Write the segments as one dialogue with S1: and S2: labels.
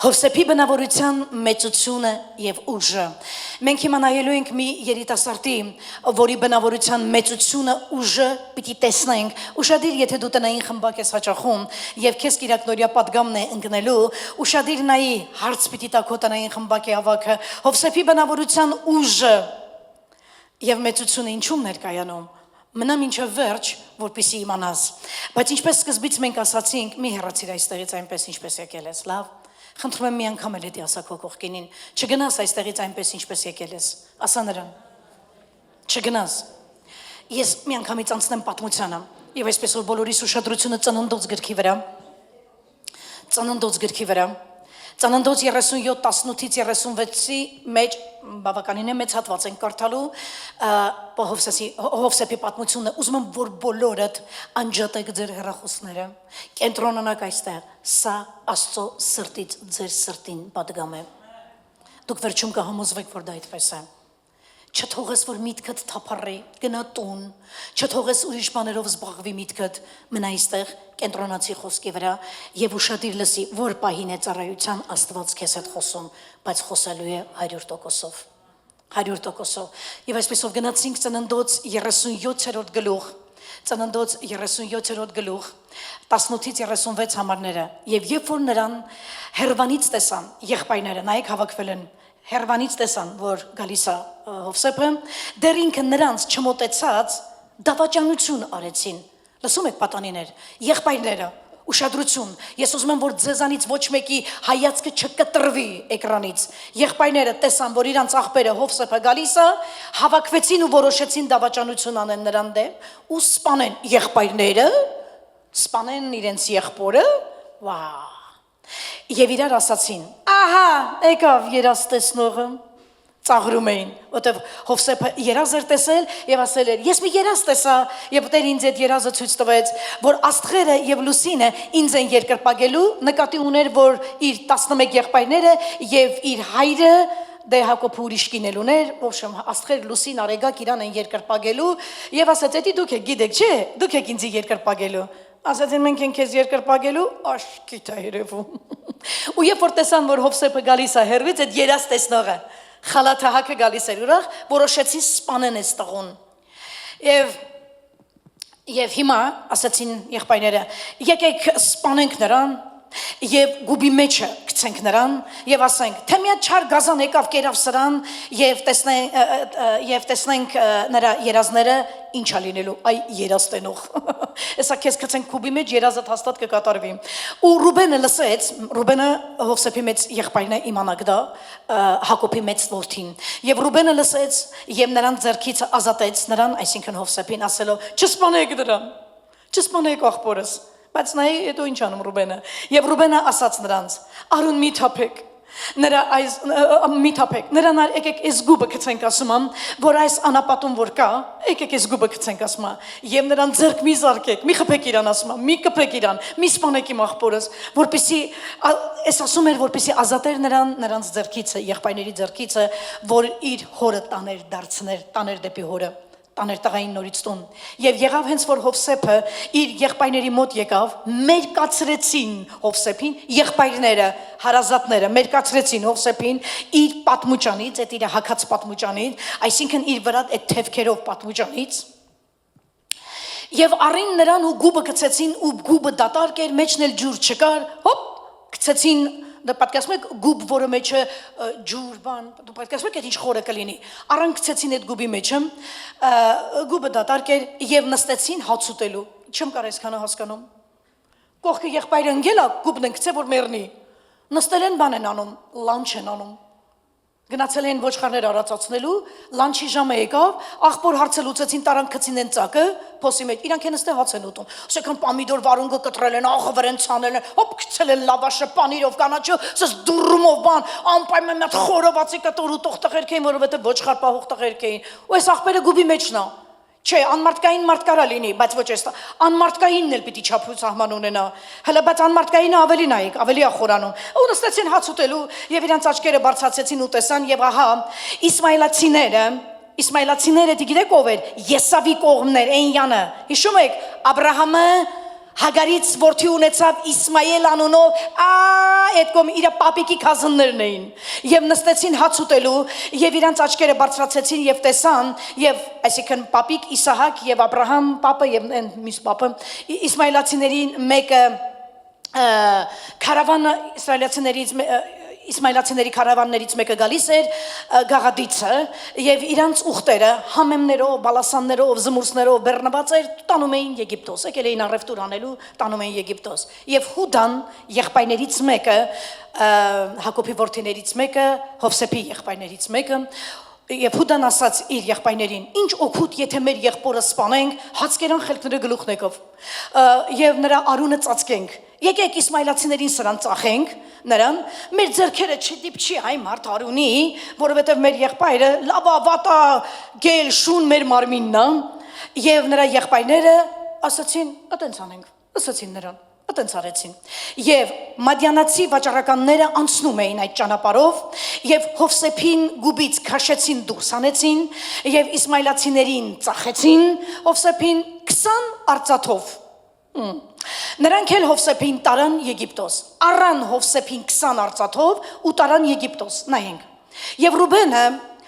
S1: Հովսեփի բնավորության մեծությունը եւ ուժը։ Մենք հիմա նայելու ենք մի երիտասարդի, որի բնավորության մեծությունը, ուժը պիտի տեսնենք։ Ուշադիր, եթե դու տնային խմբակ ես հաճախում եւ քեզ կիրակնորյա պատգամն է ընկնելու, ուշադիր նայի, հարց պիտի տա քո տնային խմբակի հավաքը։ Հովսեփի բնավորության ուժը եւ մեծությունը ինչու՞մ ներկայանում։ Մնա մինչև վերջ, որպեսզի իմանաս։ Բայց ինչպես սկզբից մենք ասացինք, մի հեռացիր այստեղից այնպես ինչպես եկել ես, լավ։ Խնդրում եմ մի անգամ էլ էդի ասա քո կողքինին, չգնաս այստեղից այնպես ինչպես եկել ես, ասա նրան, չգնաս։ Ես մի անգամից անցնեմ պատմությանը, եւ այսպես որ բոլորիս ուշադրությունը Ծննդոց գրքի վրա, Ծննդոց 37:18-ից 36-ի մեջ բավականին է մեծ հատված են կարդալու Հովսեփի պատմությունը, ուզում եմ որ բոլորդ անջատեք ձեր հեռախոսները, կենտրոնանաք այստեղ, սա Աստծո սրտից ձեր սրտին պատգամ է, դուք վերջում կհամոզվեք, որ դա այդպես է, չթողես որ միտքդ թափառի, գնա տուն, չթողես ուրիշ բաներով զբաղվի միտքդ, մնա այստեղ կենտրոնացի խոսքի վրա եւ ուշադիր լսի, որ պահին է ծառայության Աստված քեզ հետ խոսում, բայց խոսելու է 100%-ով, 100%-ով։ Եվ այսպեսով գնացինք Ծննդոց 37-րդ գլուխ, Ծննդոց 37-րդ գլուխ, 18-ից 36 համարները, եւ երբ որ նրան Հերվանից տեսան, եղբայրները, նայեք հավաքվել են, Հերվանից տեսան, որ գալիս է Հովսեփը, դեռ ինքը նրանց չմոտեցած դավաճանություն արեցին։ Լսում եք պատանիներ, եղբայրները, ուշադրություն, ես ուզում եմ, որ ձեզանից ոչ մեկի հայացքը չկտրվի էկրանից։ Եղբայրները տեսան, որ իրանց աղբերը Հովսեփը գալիս է, հավաքվեցին ու որոշեցին դավաճանություն անեն նրան դեմ ու սպանեն եղբայրները, սպանեն իրենց եղբորը, վա։ Եվ իրար ասացին, ահա, եկավ երազ տեսնողը, ծաղրում էին, որտեվ Հովսեփը երազ էր տեսել եւ ասել էր, ես մի երազ տեսա, եւ Տեր ինձ այդ երազը ցույց տվեց, որ աստղերը եւ լուսինը ինձ են երկրպագելու, նկատի ուներ, որ իր 11 եղբայրները եւ իր հայրը դե Հակոբը ուրիշ կինել ուներ, ոչմ աստղեր լուսին արեգակ իրան են երկրպագելու եւ ասաց, «Էդի դուք եք գիտեք, չէ, դուք եք ինձ երկրպագելու»։ Ասացին մենք ենք քեզ երկրպագելու, աշկիտ է երևում։ Ու երբ որ տեսան, որ Հովսեփը գալիս է հերվից, այդ երազ տեսնողը, խալաթահակը գալիս էր ուրախ, որոշեցին սպանեն այս տղուն։ Եվ հիմա ասացին եղբայրները, եկեք սպանենք նրան, եւ գուբի մեջը գցենք նրան եւ ասենք թե մի չար գազան եկավ կերավ սրան եւ տեսնենք նրա երազները ինչա լինելու այ երաստենող հեսա քեզ գցենք գուբի մեջ երազը հաստատ կկատարվի ու Ռուբենը լսեց Ռուբենը Հովսեփի մեծ եղբայրն է իմանաք դա Հակոբի մեծ որդին եւ Ռուբենը լսեց եւ նրան ձեռքից ազատեց նրան այսինքն Հովսեփին ասելով չսպանեք աղբորս Բայց նայ հետո ինչ անում Ռուբենը եւ Ռուբենը ասաց նրանց արուն մի թափեք նրան եկեք այս գուբը գցենք ասում եմ որ այս անապատում որ կա եկեք այս գուբը գցենք ասում եմ եւ նրան ձեռք մի զարկեք մի խփեք իրան ասում եմ մի կփեք իրան մի սպանեք իմ աղբորս որպեսի այս ասում էր որպեսի ազատեր նրանց ձեռքից եղբայրների ձեռքից որ իր հորը տաներ դեպի հորը տաներ տղային նորից տուն եւ եղավ հենց որ Հովսեփը իր եղբայրների մոտ եկավ մերկացրեցին Հովսեփին եղբայրները հարազատները մերկացրեցին Հովսեփին իր պատմուճանից այդ իր հակած պատմուճանից այսինքն իր վրա այդ թևքերով պատմուճանից եւ առին նրան ու գուբը գցեցին ու գուբը դատարկ էր մեջն էլ ջուր չկար հոպ գցեցին Դա պատկասում եք գուբ, որը մեջը ջուր բան, դու պատկասում եք այդ ինչ խորը կլինի, առանք գցեցին այդ գուբի մեջը, գուբը դատարկ էր եւ նստեցին հաց ուտելու, չեմ կարող այսքանը հասկանում, կողքը եղբայրը ընկել է, գուբն են գցե որ մեռնի, նստել են բան են անում, լանչ են անում, գնացել են ոչխարներ արածացնելու, լանչի ժամը եկավ, աղբոր հարցը լուծեցին տարան գցին են ծակը, փոսի մեջ, իրանք են ստե հաց են ուտում, ասեկան պամիդոր վարունգը կտրել են, աղը վրեն ցանել են, հոպ գցել են լավաշը պանիրով կանաչը, սս դուրումով բան, անպայման մի հատ խորովածի կտոր ուտող տղերք էին, որովհետեւ ոչխար պահող տղերք էին, ու այս աղբերը գուբի մեջն է Չէ, անմարտկային մարդ կարա լինի, բայց ոչ էս անմարտկայինն էլ պիտի չափու սահման ունենա։ Հələ բայց անմարտկայինը ավելի նայեք, ավելի ախորանում։ Ու նստեցին հաց ուտելու եւ իրանց աչքերը բարձրացեցին ու տեսան եւ ահա Իսմայելացիները դի գիտեք ով էր, Եսավի կողմներ, Էնյանը։ Հիշում եք, Աբրահամը Հագարից որդի ունեցավ Իսմայել անունով, այդ կողմ իր պապիկի քազններն էին եւ նստեցին հաց ուտելու եւ իրանց աչքերը բարձրացեցին եւ տեսան եւ այսինքն պապիկ Իսահակ եւ Աբրահամ պապը եւ մյուս պապը Իսմայելացիներին մեկը քարավանը Իսմայելացիների քարավաններից մեկը գալիս էր գաղադիցը եւ իրանց ուխտերը համեմներով, բալասաններով, զմուրսներով բեռնված էր տանում էին Եգիպտոս, եկել էին առևտուր անելու, տանում էին Եգիպտոս։ Եվ Հուդան եղբայրներից մեկը, Հակոբի որդիներից մեկը, Հովսեփի եղբայրներից մեկը, Եվ Հուդան ասաց իր եղբայրներին, ինչ օգուտ եթե մեր եղբորը սպանենք, հացկերան խելքները գլուխներով եւ նրա արունը ծածկենք։ Եկեք Իսմայելացիներին սրան ծախենք, նրան մեր ձեռքերը չդիպչի այ մարդ արունի, որովհետեւ մեր եղբայրը լավա վատա գել շուն մեր մարմինն է, եւ նրա եղբայրները ասացին, «Ատենց անենք», ասացին նրան։ Ատենց արեցին։ Եվ մադյանացի վաճառականները անցնում էին այդ ճանապարհով եւ Հովսեփին գուբից քաշեցին դուրս հանեցին եւ Իսմայելացիներին ծախեցին Հովսեփին 20 արծաթով։ Նրանք էլ Հովսեփին տարան Եգիպտոս։ Առան Հովսեփին 20 արծաթով ու տարան Եգիպտոս։ Նայենք։ Եվ Ռուբենը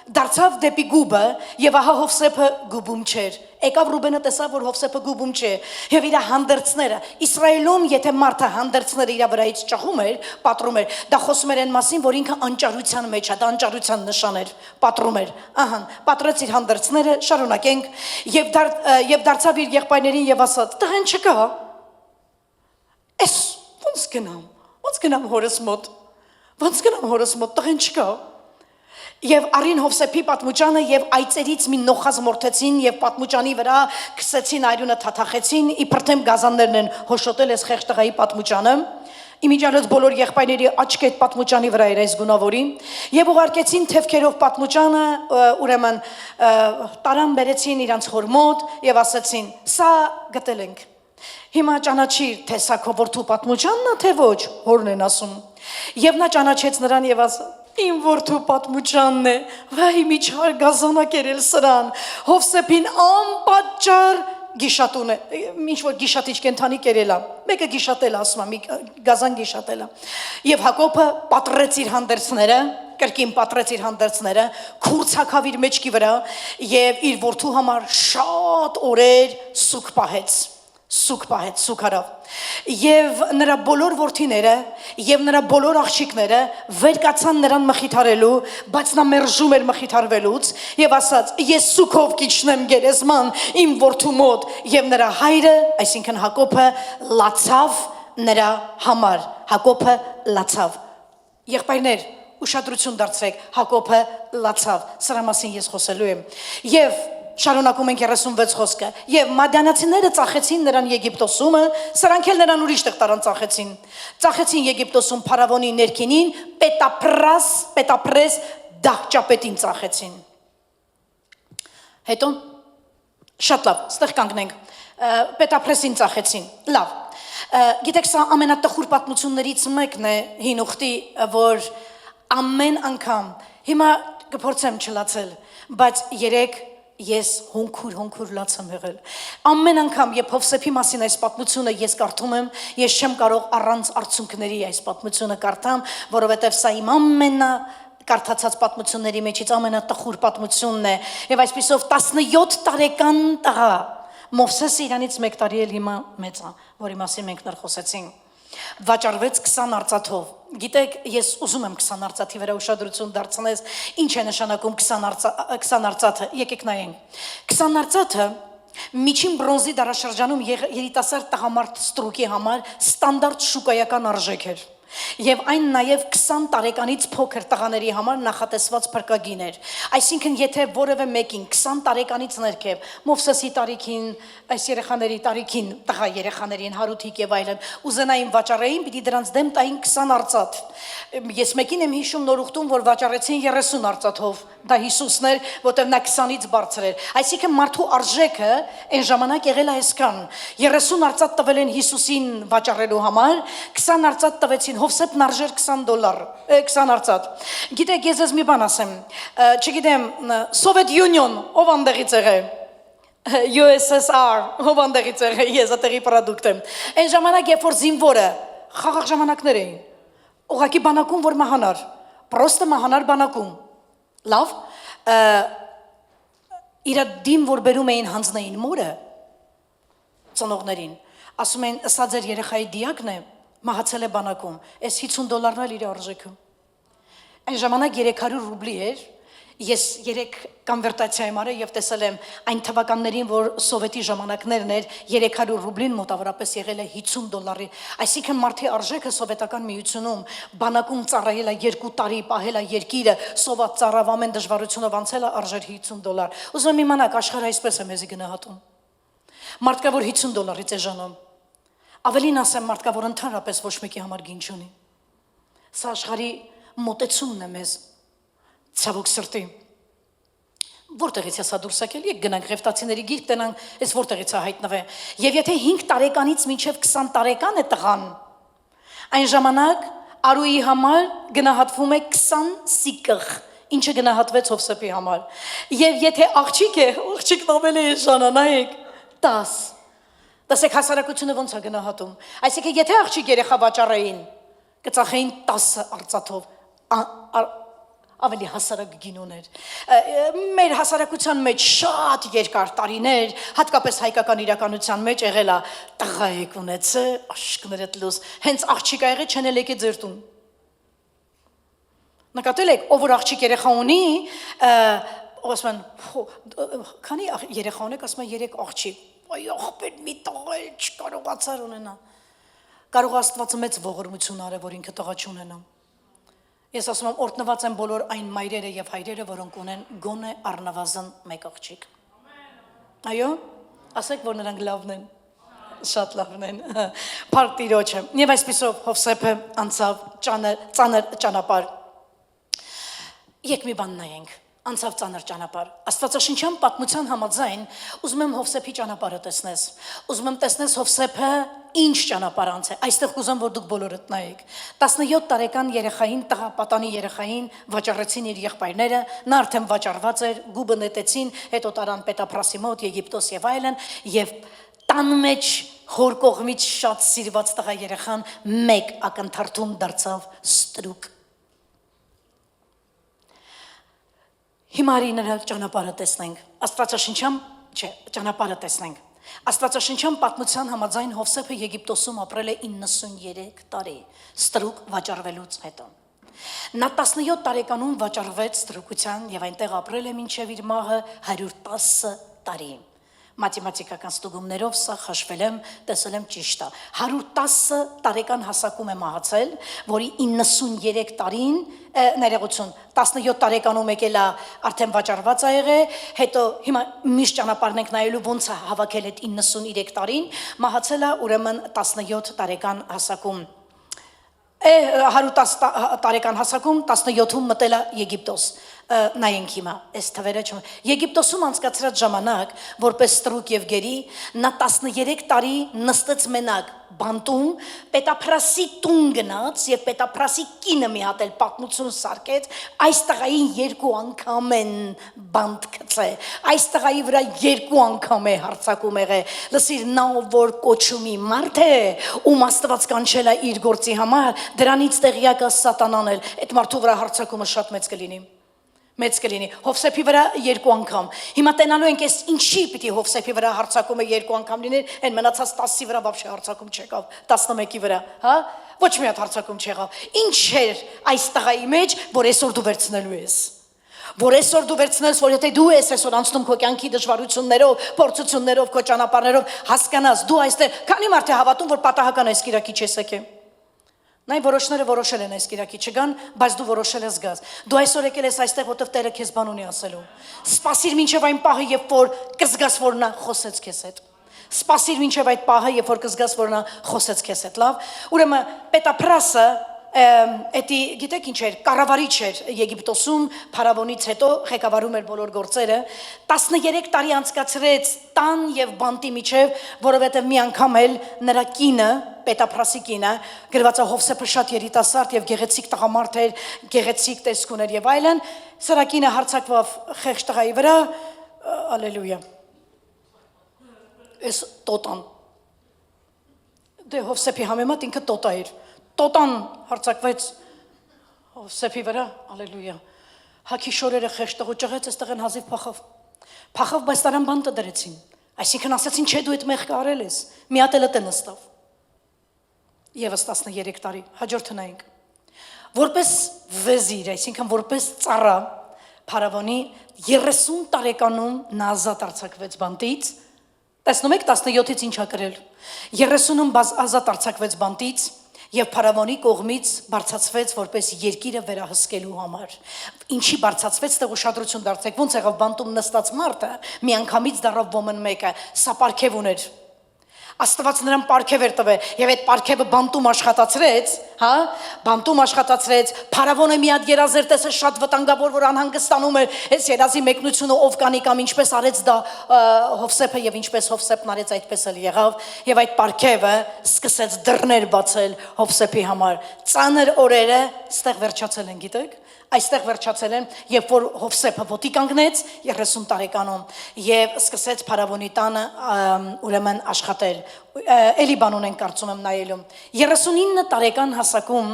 S1: դարձավ դեպի գուբը եւ ահա Հովսեփը գուբում չէր։ Եկավ Ռուբենը տեսավ, որ Հովսեփը գուբում չէ եւ իր հանդերձները Իսրայելում եթե մարդը հանդերձները իր վրայից ճախում էր, պատռում էր, դա խոսում էր այն մասին, որ ինքը անճարության մեջ է, դա անճարության նշան էր, պատռում էր։ Ահա, պատրեց իր հանդերձները, շարունակենք եւ դարձավ իր եղբայրներին եւ ասաց. «Տղեն չկա»։ Էս ոնց գնամ հորս մոտ։ Ոնց գնամ հորս մոտ, տղեն չկա։ Եվ արին Հովսեփի պատմուճանը եւ այծերից մի նոխազ մորթեցին եւ պատմուճանի վրա քսեցին այրունը թաթախեցին իբրթեմ գազաններն են հոշոտել այս խեղճ տղայի պատմուճանը իմիջիալոց բոլոր եղբայրների աչքը այդ պատմուճանի վրա էր այս գունավորի եւ ուղարկեցին թևքերով պատմուճանը ուրեմն տարան բերեցին իրանց հոր մոտ եւ ասացին սա գտել ենք հիմա ճանաչիր թե սա քո որդու պատմուճանն է թե ոչ հորն են ասում եւ նա ճանաչեց նրան եւ ասաց Իմ որդու պատմուճանն է, վայ միջար գազանակ էր էլ սրան, Հովսեփին անպատճառ գիշատուն է, ինչ որ գիշատիչ կենթանի կերել է, մեկը գիշատել է, ասում է, գազան գիշատել է, եւ Հակոբը պատռեց իր հանդերձները, կրկին պատռեց իր հանդերձները, քուրցակավ իր մեջքի վրա եւ իր որդու համար շատ օրեր սուկ արավ եւ նրա բոլոր որդիները եւ նրա բոլոր աղջիկները վեր կացան նրան մխիթարելու բայց նա մերժում էր մխիթարվելուց եւ ասաց ես սուկով կիջնեմ գերեզման իմ որդու մոտ եւ նրա հայրը այսինքն Հակոբը լացավ նրա համար Հակոբը լացավ եղբայրներ ուշադրություն դարձրեք Հակոբը լացավ սրա մասին ես խոսելու եմ եւ Շարունակում ենք 36 խոսքը եւ մադյանացիները ծախեցին նրան Եգիպտոսումը սրանք էլ նրան ուրիշ տեղ տարան ծախեցին Եգիպտոսում փարավոնի ներքինին պետապրես դահճապետին ծախեցին հետո շատ լավ ստեղ կանգնենք պետապրեսին ծախեցին լավ գիտեք սա ամենատխուր պատմություններից մեկն է հին ուխտի որ ամեն անգամ հիմա կփորձեմ չլացել բայց երեք Ես հոնքուր լաց եմ եղել ամեն անգամ երբ Հովսեփի մասին այս պատմությունը ես կարդում եմ ես չեմ կարող առանց արցունքների այս պատմությունը կարդամ որովհետև սա իմ ամենա կարդացած պատմությունների մեջից ամենատխուր պատմությունն է եւ այսպիսով 17 տարեկան տղա Մովսեսը իրանից 1 տարի էլ հիմա մեծ է որի մասին մենք նոր խոսեցինք վաճառվեց 20 արծաթով Գիտեք, ես ուզում եմ 20 արծաթի վրա ուշադրություն դարձնես, ինչ է նշանակում 20 արծաթը, եկեք նայենք 20 արծաթը միջին բրոնզի դարաշրջանում երիտասարդ տղամարդ ստրուկի համար ստանդարտ շուկայական արժեք էր Եվ այն նաև 20 տարեկանից փոքր տղաների համար նախատեսված փրկագին էր Այսինքն եթե որևէ մեկին 20 տարեկանից ներքև Մովսեսի տարիքին, այս երեխաների տարիքին, տղա երեխաներին հարութիկ եւ այլն ուզենային վաճառեին, պիտի դրանց դեմ տային 20 արծաթ Ես մեկին եմ հիշում նոր ուխտում, որ վաճառեցին 30 արծաթով Դա Հիսուսն էր, որտեղ նա 20-ից բարձր էր Այսինքն մարդու արժեքը այն ժամանակ եղել է այսքան 30 արծաթ տվել են Հիսուսին վաճառելու համար 20 արծաթ տվեցին Հովսեփն արժեր $20 20 արծաթ Գիտեք ես ձեզ մի բան ասեմ Չգիտեմ Soviet Union ով անդեղից եղել USSR հովանդեղից եզատեղի պրոդուկտ եմ։ Այն ժամանակ երբ որ զինվորը խաղաղ ժամանակներ էին, ուղղակի բանակում որ մահանար, պրոստը մահանար բանակում։ Լավ, իր դին որ բերում էին հանձնային մորը ծնողներին, ասում են, սա ձեր երեխայի դիակն է, մահացել է բանակում, այս $50 էլ իր արժեքը։ Այն ժամանակ 300 ռուբլի էր, ես 3 կոնվերտացիա եմ արել եւ տեսել եմ այն թվականներին, որ սովետի ժամանակներն էր 300 ռուբլին մոտավորապես եղել է $50, այսինքն մարդի արժեքը սովետական միությունում բանակում ծառայել է 2 տարի, պահել է երկիրը, սոված ծառավ ամեն դժվարությունով անցել է արժեր $50։ Ուզում եմ իմանալ աշխարհը այսպես է մեզի գնահատում։ Մարդկա որ $50-ից է ժանում, ավելին ասեմ մարդկա որ ընդհանրապես ոչ մեկի համար գին չունի։ Սա աշխարհի մոտեցումն է մեզ, ցավոք սրտի։ Որտեղից է սա դուրս եկել, եք գնանք Ղևտացիների գիրք տենանք, այս որտեղից է հայտնվել։ Եվ եթե 5 տարեկանից մինչև 20 տարեկան է տղան, այն ժամանակ Արուի համար գնահատվում է 20 սիկղ, ինչը գնահատվեց Հովսեփի համար։ Եվ եթե աղջիկ է, աղջիկն ավելի է ժանանայեք 10։ Տեսեք հասարակությունը ոնց է գնահատում։ Այսինքն եթե աղջիկ երեխա վաճառեին, կծախեին 10 արծաթով, ավելի հասարակ գինոներ։ Մեր հասարակության մեջ շատ երկար տարիներ, հատկապես հայկական իրականության մեջ եղել է տղա եք ունեցե, աշկներդ լուս, հենց աղջիկ ա եղել չեն էլ եկե ձեր տուն։ Նկատել եք, ով որ աղջիկ երեխա ունի, ասում են, քանի երեխա ունեք, ասում են 3 աղջիկ, այ աղբեր մի տղա էլ չկարողացար ունենա։ Կարող Աստվածը մեծ ողորմություն արել, որ ինքը տղա չունենա։ Ես ասում եմ, օրհնված են բոլոր այն մայրերը եւ հայրերը, որոնք ունեն գոնե առնվազն 1 աղջիկ։ Այո, ասեք, որ նրանք լավն են, շատ լավն են, փառք Տիրոջը։ Եվ այսպիսով Հովսեփը անցավ ծանր ճանապարհ։ Եք մի բան նայենք, անցավ ծանր ճանապարհ։ Աստվածաշնչյան պատմության համաձայն ուզում եմ Հովսեփի ճանապարհը տեսնես։ Ուզում եմ տեսնես Հովսեփը ինչ ճանապարհ անցել։ Այստեղ կուզեմ, որ դուք բոլորդ նայեք։ 17 տարեկան երեխային, տղապատանի երեխային վաճառեցին իր եղբայրները, նա արդեն վաճառված էր, գուբը նետեցին, հետո տարան Պետափրասի մոտ, Եգիպտոս եւ այլն, եւ տան մեջ հոր կողմից շատ սիրված տղա երեխան մեկ ակնթարթում դարձավ ստրուկ։ Հիմա նրա ճանապարհը տեսնենք, Աստվածաշնչյան, չէ, ճանապարհը տեսնենք։ Աստվածաշնչյան պատմության համաձայն Հովսեփը Եգիպտոսում ապրել է 93 տարի, ստրուկ վաճառվելուց հետո։ Նա 17 տարեկանում վաճառվեց ստրուկության եւ այնտեղ ապրել է մինչեւ իր մահը 110 տարի։ Մաթեմատիկական ստուգումներով սա հաշվել եմ, տեսել եմ ճիշտ է։ 110 տարեկան հասակում է մահացել, որի 93 տարին ներողություն 17 տարեկանում եկել է արդեն վաճառված ա եղել, հետո հիմա միշտ ճանապարհն ենք նայելու ոնց է հավաքել այդ 93 տարին, մահացել է ուրեմն 17 տարեկան հասակում։ 110 տարեկան հասակում 17-ում մտել է Եգիպտոս։ Նայենք հիմա, այս թվերը չմ։ Եգիպտոսում անցկացրած ժամանակ, որպես ստրուկ եւ գերի, նա 13 տարի նստեց մենակ բանտում, Պետափրասի տուն գնաց եւ Պետափրասի կինը մի հատ էլ պատմություն սարքեց, այս տղային 2 անգամ են բանտ գցել, այս տղայի վրա 2 անգամ է հարձակում եղել։ Լսիր, նա որ կոչումի մարդ է, ում Աստված կանչել է իր գործի համար, դրանից տեղյակ է Սատանան էլ, այդ մարդու վրա հարձակումը շատ մեծ կլինի։ Մեծ կլինի, Հովսեփի վրա 2 անգամ։ Հիմա տենալու ենք, ինչի պիտի Հովսեփի վրա հարձակումը 2 անգամ լիներ, այն մնացած 10-ի վրա բաբշե հարձակում չեկավ, 11-ի վրա, հա? Ոչ մի հատ հարձակում չեղավ։ Ինչ էր այս տղայի մեջ, որ այսօր դու վերցնելու ես։ Որ այսօր դու վերցնես, որ եթե դու ես այսօր անցնում քո կյանքի դժվարություններով, փորձություններով, քո ճանապարհներով, հասկանաս, դու այստեղ քանի մարդ է հավատում, որ պատահական այս կիրակի չես եկել։ Նայ որոշները որոշել են այս կիրակի չգան, բայց դու որոշել ես գազ։ Դու այսօր եկել ես այստեղ, որտեղ Տերը քեզ բան ունի ասելու։ Սպասիր մինչև այն պահը, երբ որ կզգաս, որ նա խոսեց քեզ հետ։ Սպասիր մինչև այդ պահը, երբ որ կզգաս, որ նա խոսեց քեզ հետ, լավ։ Ուրեմն Պետափրասը Էդի գիտեք ինչ էր, կառավարիչ էր Եգիպտոսում, փարավոնից հետո ղեկավարում էր բոլոր գործերը, 13 տարի անցկացրեց տան եւ բանտի միջև, որովհետեւ մի անգամ էլ նրա կինը, Պետափրասի կինը, գրված է Հովսեփը շատ երիտասարդ եւ գեղեցիկ տղամարդ էր, գեղեցիկ տեսք ուներ եւ այլն, սրա կինը հարձակվավ խեղճ տղայի վրա, ալելույա։ Էս տոտան։ Դե Հովսեփի համեմատ ինքը տոտա էր։ Տոտան հարցակվեց Հովսեփի վրա, ալելույա։ Հակի շորերը խեղճտղու ճղեց, այստեղ են հազիվ փախավ։ Փախավ, բայց տարան բանտը դրեցին։ Այսինքն ասացին, չէ դու այդ մեղքը արել ես։ Մի հատ էլ է նստավ։ Եվս 13 տարի, հաջորդը նայենք։ Որպես վեզիր, այսինքն որպես ծառա, Փարավոնի 30 տարեկանում նա ազատ արձակվեց բանտից։ Տեսնում եք 17-ից ինչ ա կրել։ 30-ում ազատ արձակվեց բանտից եւ Փարավոնի կողմից բարձացվեց որպես երկիրը վերահսկելու համար։ Ինչի բարձացվեց, դե ուշադրություն դարձեք, ոնց եղավ բանտում նստած մարդը, միանգամից դառավ ոմն մեկը, սա պարգև ուներ։ Աստված նրան պարգև էր տվել եւ այդ պարգևը բանտում աշխատացրեց, հա, բանտում աշխատացրեց, Փարավոնը մի հատ երազեր տեսը շատ վտանգավոր, որ անհանգստանում էր, այս երազի մեկնությունը ով կանի կամ ինչպես արեց դա Հովսեփը եւ ինչպես Հովսեփն արեց այդպես էլ եղավ եւ այդ պարգևը սկսեց դռներ բացել Հովսեփի համար։ Ծանր օրերը ստեղ վերջացել են, գիտեք։ Այստեղ վերջացել են, երբ որ Հովսեփը ոտի կանգնեց 30 տարեկանում եւ սկսեց Փարավոնի տանը ուրեմն աշխատել։ Էլի բան ունեն կարծում եմ նայելու։ 39 տարեկան հասակում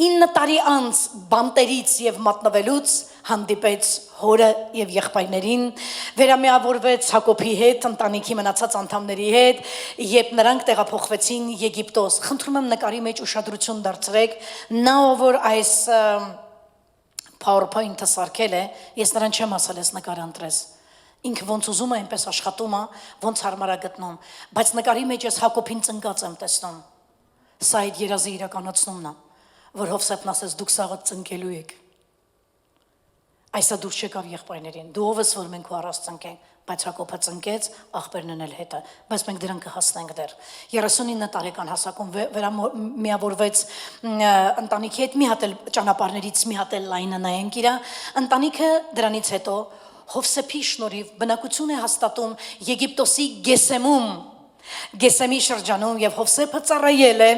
S1: 9 տարի անց բանտերից եւ մատնվելուց հանդիպեց հորը եւ եղբայրներին, վերամիավորվեց Հակոբի հետ, ընտանիքի մնացած անդամների հետ, երբ նրանք տեղափոխվեցին Եգիպտոս։ Խնդրում եմ նկարի մեջ ուշադրություն դարձրեք, նա որ այս PowerPoint-ը սարքել է, ես նրան չեմ ասել ես նկարը ընտրես։ Ինքը ոնց ուզում է, այնպես աշխատում է, ոնց հարմար է գտնում, բայց նկարի մեջ ես Հակոբին ծնկած եմ տեսնում։ Սա այդ երազի իրականացումն է, որ Հովսեփն ասեց դուք սաղը ծնկելու եք։ Այսա դուրս չեկավ եղբայրներին, դու ով ես որ մենք քո առած ծնկենք, բայց Հակոբը ծնկեց, աղբերն էլ հետը, բայց մենք դրան կհասնենք դեռ։ 39 տարեկան հասակում միավորվեց ընտանիքի հետ, մի հատ էլ ճանապարհներից մի հատ էլ լայնը նայենք իրա, ընտանիքը դրանից հետո Հովսեփի շնորհիվ բնակություն է հաստատում Եգիպտոսի Գեսեմի շրջանում եւ Հովսեփը ծառայել է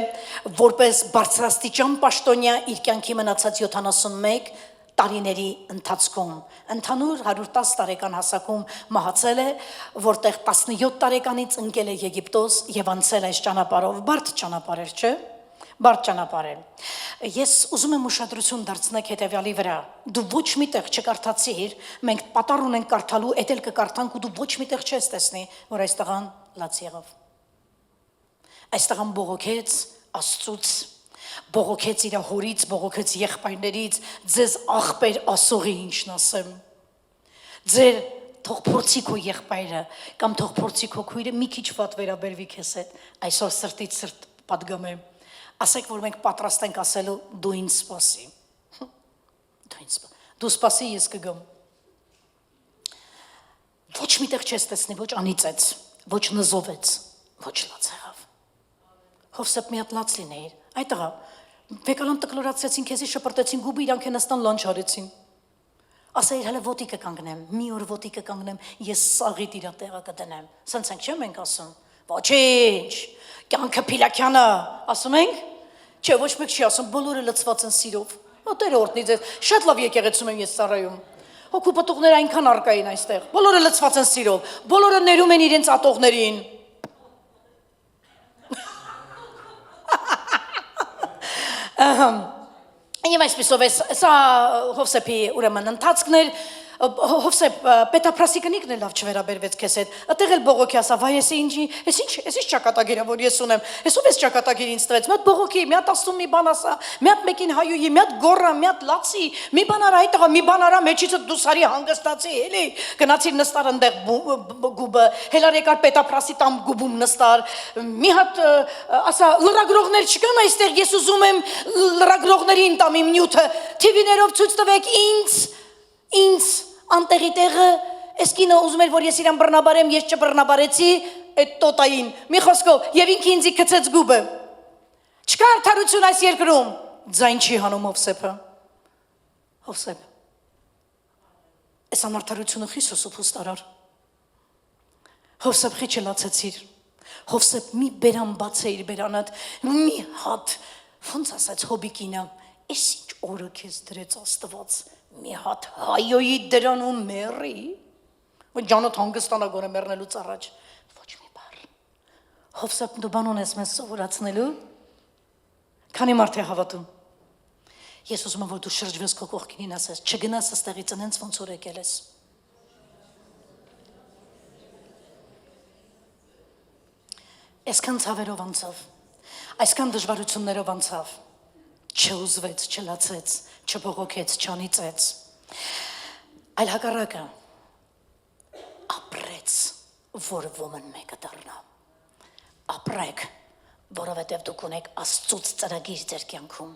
S1: որպես բարձրաստիճան պաշտոնյա իր կյանքի մնացած 71 տարիների ընթացքում, ընդհանուր 110 տարեկան հասակում մահացել է, որտեղ 17 տարեկանից ընկել է Եգիպտոս եւ անցել այս ճանապարհով, բարդ ճանապարհ էր, չէ՞։ Բարդ ճանապարհ է։ Ես ուզում եմ ուշադրություն դարձնեք հետեւյալի վրա։ Դու ոչ միտեղ չկարդացիր, մենք պատառ ունենք կարդալու, էդ էլ կկարդանք ու դու ոչ միտեղ չես տեսնի, որ այս տղան լաց եղավ։ Այս տղան բողոքեց Աստծուց, բողոքեց իր հորից, բողոքեց եղբայրներից, ձեզ աղբեր ասողի ինչն ասեմ։ Ձեր թող փորձի քո եղբայրը կամ թող փորձի քո քույրը մի քիչ վատ վերաբերվի քեզ հետ։ Այսօր սրտից սրտ պատգամեմ։ Ասեք, որ մենք պատրաստ ենք ասելու դու ինձ սպասի։ Դու ինձ սպասի։ Դու սպասի, ես կգամ։ Ոչ միտեղ չես տեսնի, ոչ անիծեց, ոչ նզովեց, ոչ լաց եղավ։ Հովսեփ մի հատ լաց լինեիր։ Այդ տղա, վեկալան տկլորացրեցին, քեզի շպրտեցին, գուբը իրանք են աստան լանչ արեցին։ Ասեիր հələ ոտի կկանգնեմ, մի օր ոտի կկանգնեմ, ես սաղիտ իրա տեղը կդնեմ։ Սենց ենք չէ մենք ասում։ Ոչինչ, կյանքը Փիլաքյանը, ասում ենք։ Չէ, ոչ մեկ չի ասում, բոլորը լցված են սիրով։ Տերը օրհնի ձեզ, շատ լավ եկեղեցում եմ ես ծառայում։ Հոգու պտուղները այնքան արկա են այստեղ։ Բոլորը լցված են սիրով, բոլորը ներում են իրենց ատողներին։ Եվ այսպիսով է, սա Հովսեփի ուրեմն ընթացքն էր, Հովսեփ պետապրասի կնիկն է լավ չվերաբերվեց քեզ հետ, այդտեղ էլ բողոքի ասա, վայ ես ինչ ճակատագիր է որ ես ունեմ, ես ով ես ճակատագիր ինձ տվեց, մի հատ բողոքի, մի հատ ասում մի բան ասա, մի հատ մեկին հայուի, մի հատ գոռա, մի հատ լացի, մի բան արա այդ տղա, մի բան արա մեջիցդ դու սարի հանգստացի, էլի գնացիր նստար ընդեղ գուբը, հելար եկար պետապրասի տամ գուբում նստար, մի հատ ասա լրագրողներ չկան այստեղ, ես ուզում եմ լրագրողներին տամ իմ նյութը, TV-ներով ցույց տվեք ինձ անտեղի տեղը, այս կինը ուզում էր, որ ես իրան բռնաբարեմ, ես չբռնաբարեցի այդ տոտային, մի խոսքով, եւ ինքը ինձի գցեց գուբը։ Չկա արդարություն այս երկրում, ձայն չի հանում Հովսեփը։ Հովսեփ, այս անարդարությունը Հիսուսը փոստարար։ Հովսեփ խիչը լացեցիր, Հովսեփ մի բերան բացեիր բերանդ, մի հատ, ոնց ասաց հոբիկինը, այս ինչ օրը քեզ դրեց Աստված, մի հատ հայոյի դրան ու մերի, որ ջանոտ հանգստանա գոնե մեռնելուց առաջ, ոչ Հովսեփ դու բան ունես մեզ սովորացնելու։ Քանի մարդ է հավատում։ Ես ուզում եմ որ դու շրջվես քո կողքին ասես, չգնաս այստեղից այնց ոնց որ եկել ես։ Այսքան ցավերով անցավ, այսքան դժվարություններով անցավ, չուզվեց, չլացեց, չբողոքեց, չանիծեց, այլ հակառակը ապրեց, որ ոմն մեկը դառնա, ապրեք, որովհետև դուք ունեք Աստծուց ծրագիր ձեր կյանքում,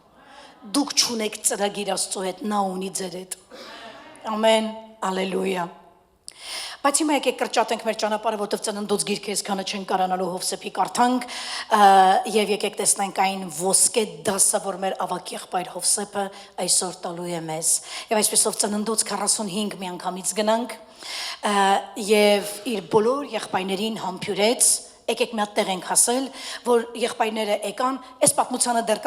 S1: դուք չունեք ծրագիր Աստծու հետ, նա ունի ձեր հետ, ամեն, ալելույա, բայց հիմա եկեք կրճատենք մեր ճանապարհը, որտեղ ծննդոց գիրքը այսքանը չեն կարանալու Հովսեփի կարդանք եւ եկեք տեսնենք այն ոսկե դասը, որ մեր ավակ եղբայր Հովսեփը այսօր տալու է մեզ։ Եվ այսպեսով ծննդոց 45 միանգամից գնանք եւ իր բոլոր եղբայրներին համբյուրեց եկեք մի հատ տեղ ենք հասել, որ եղբայրները եկան, այս պատմությանը դեռ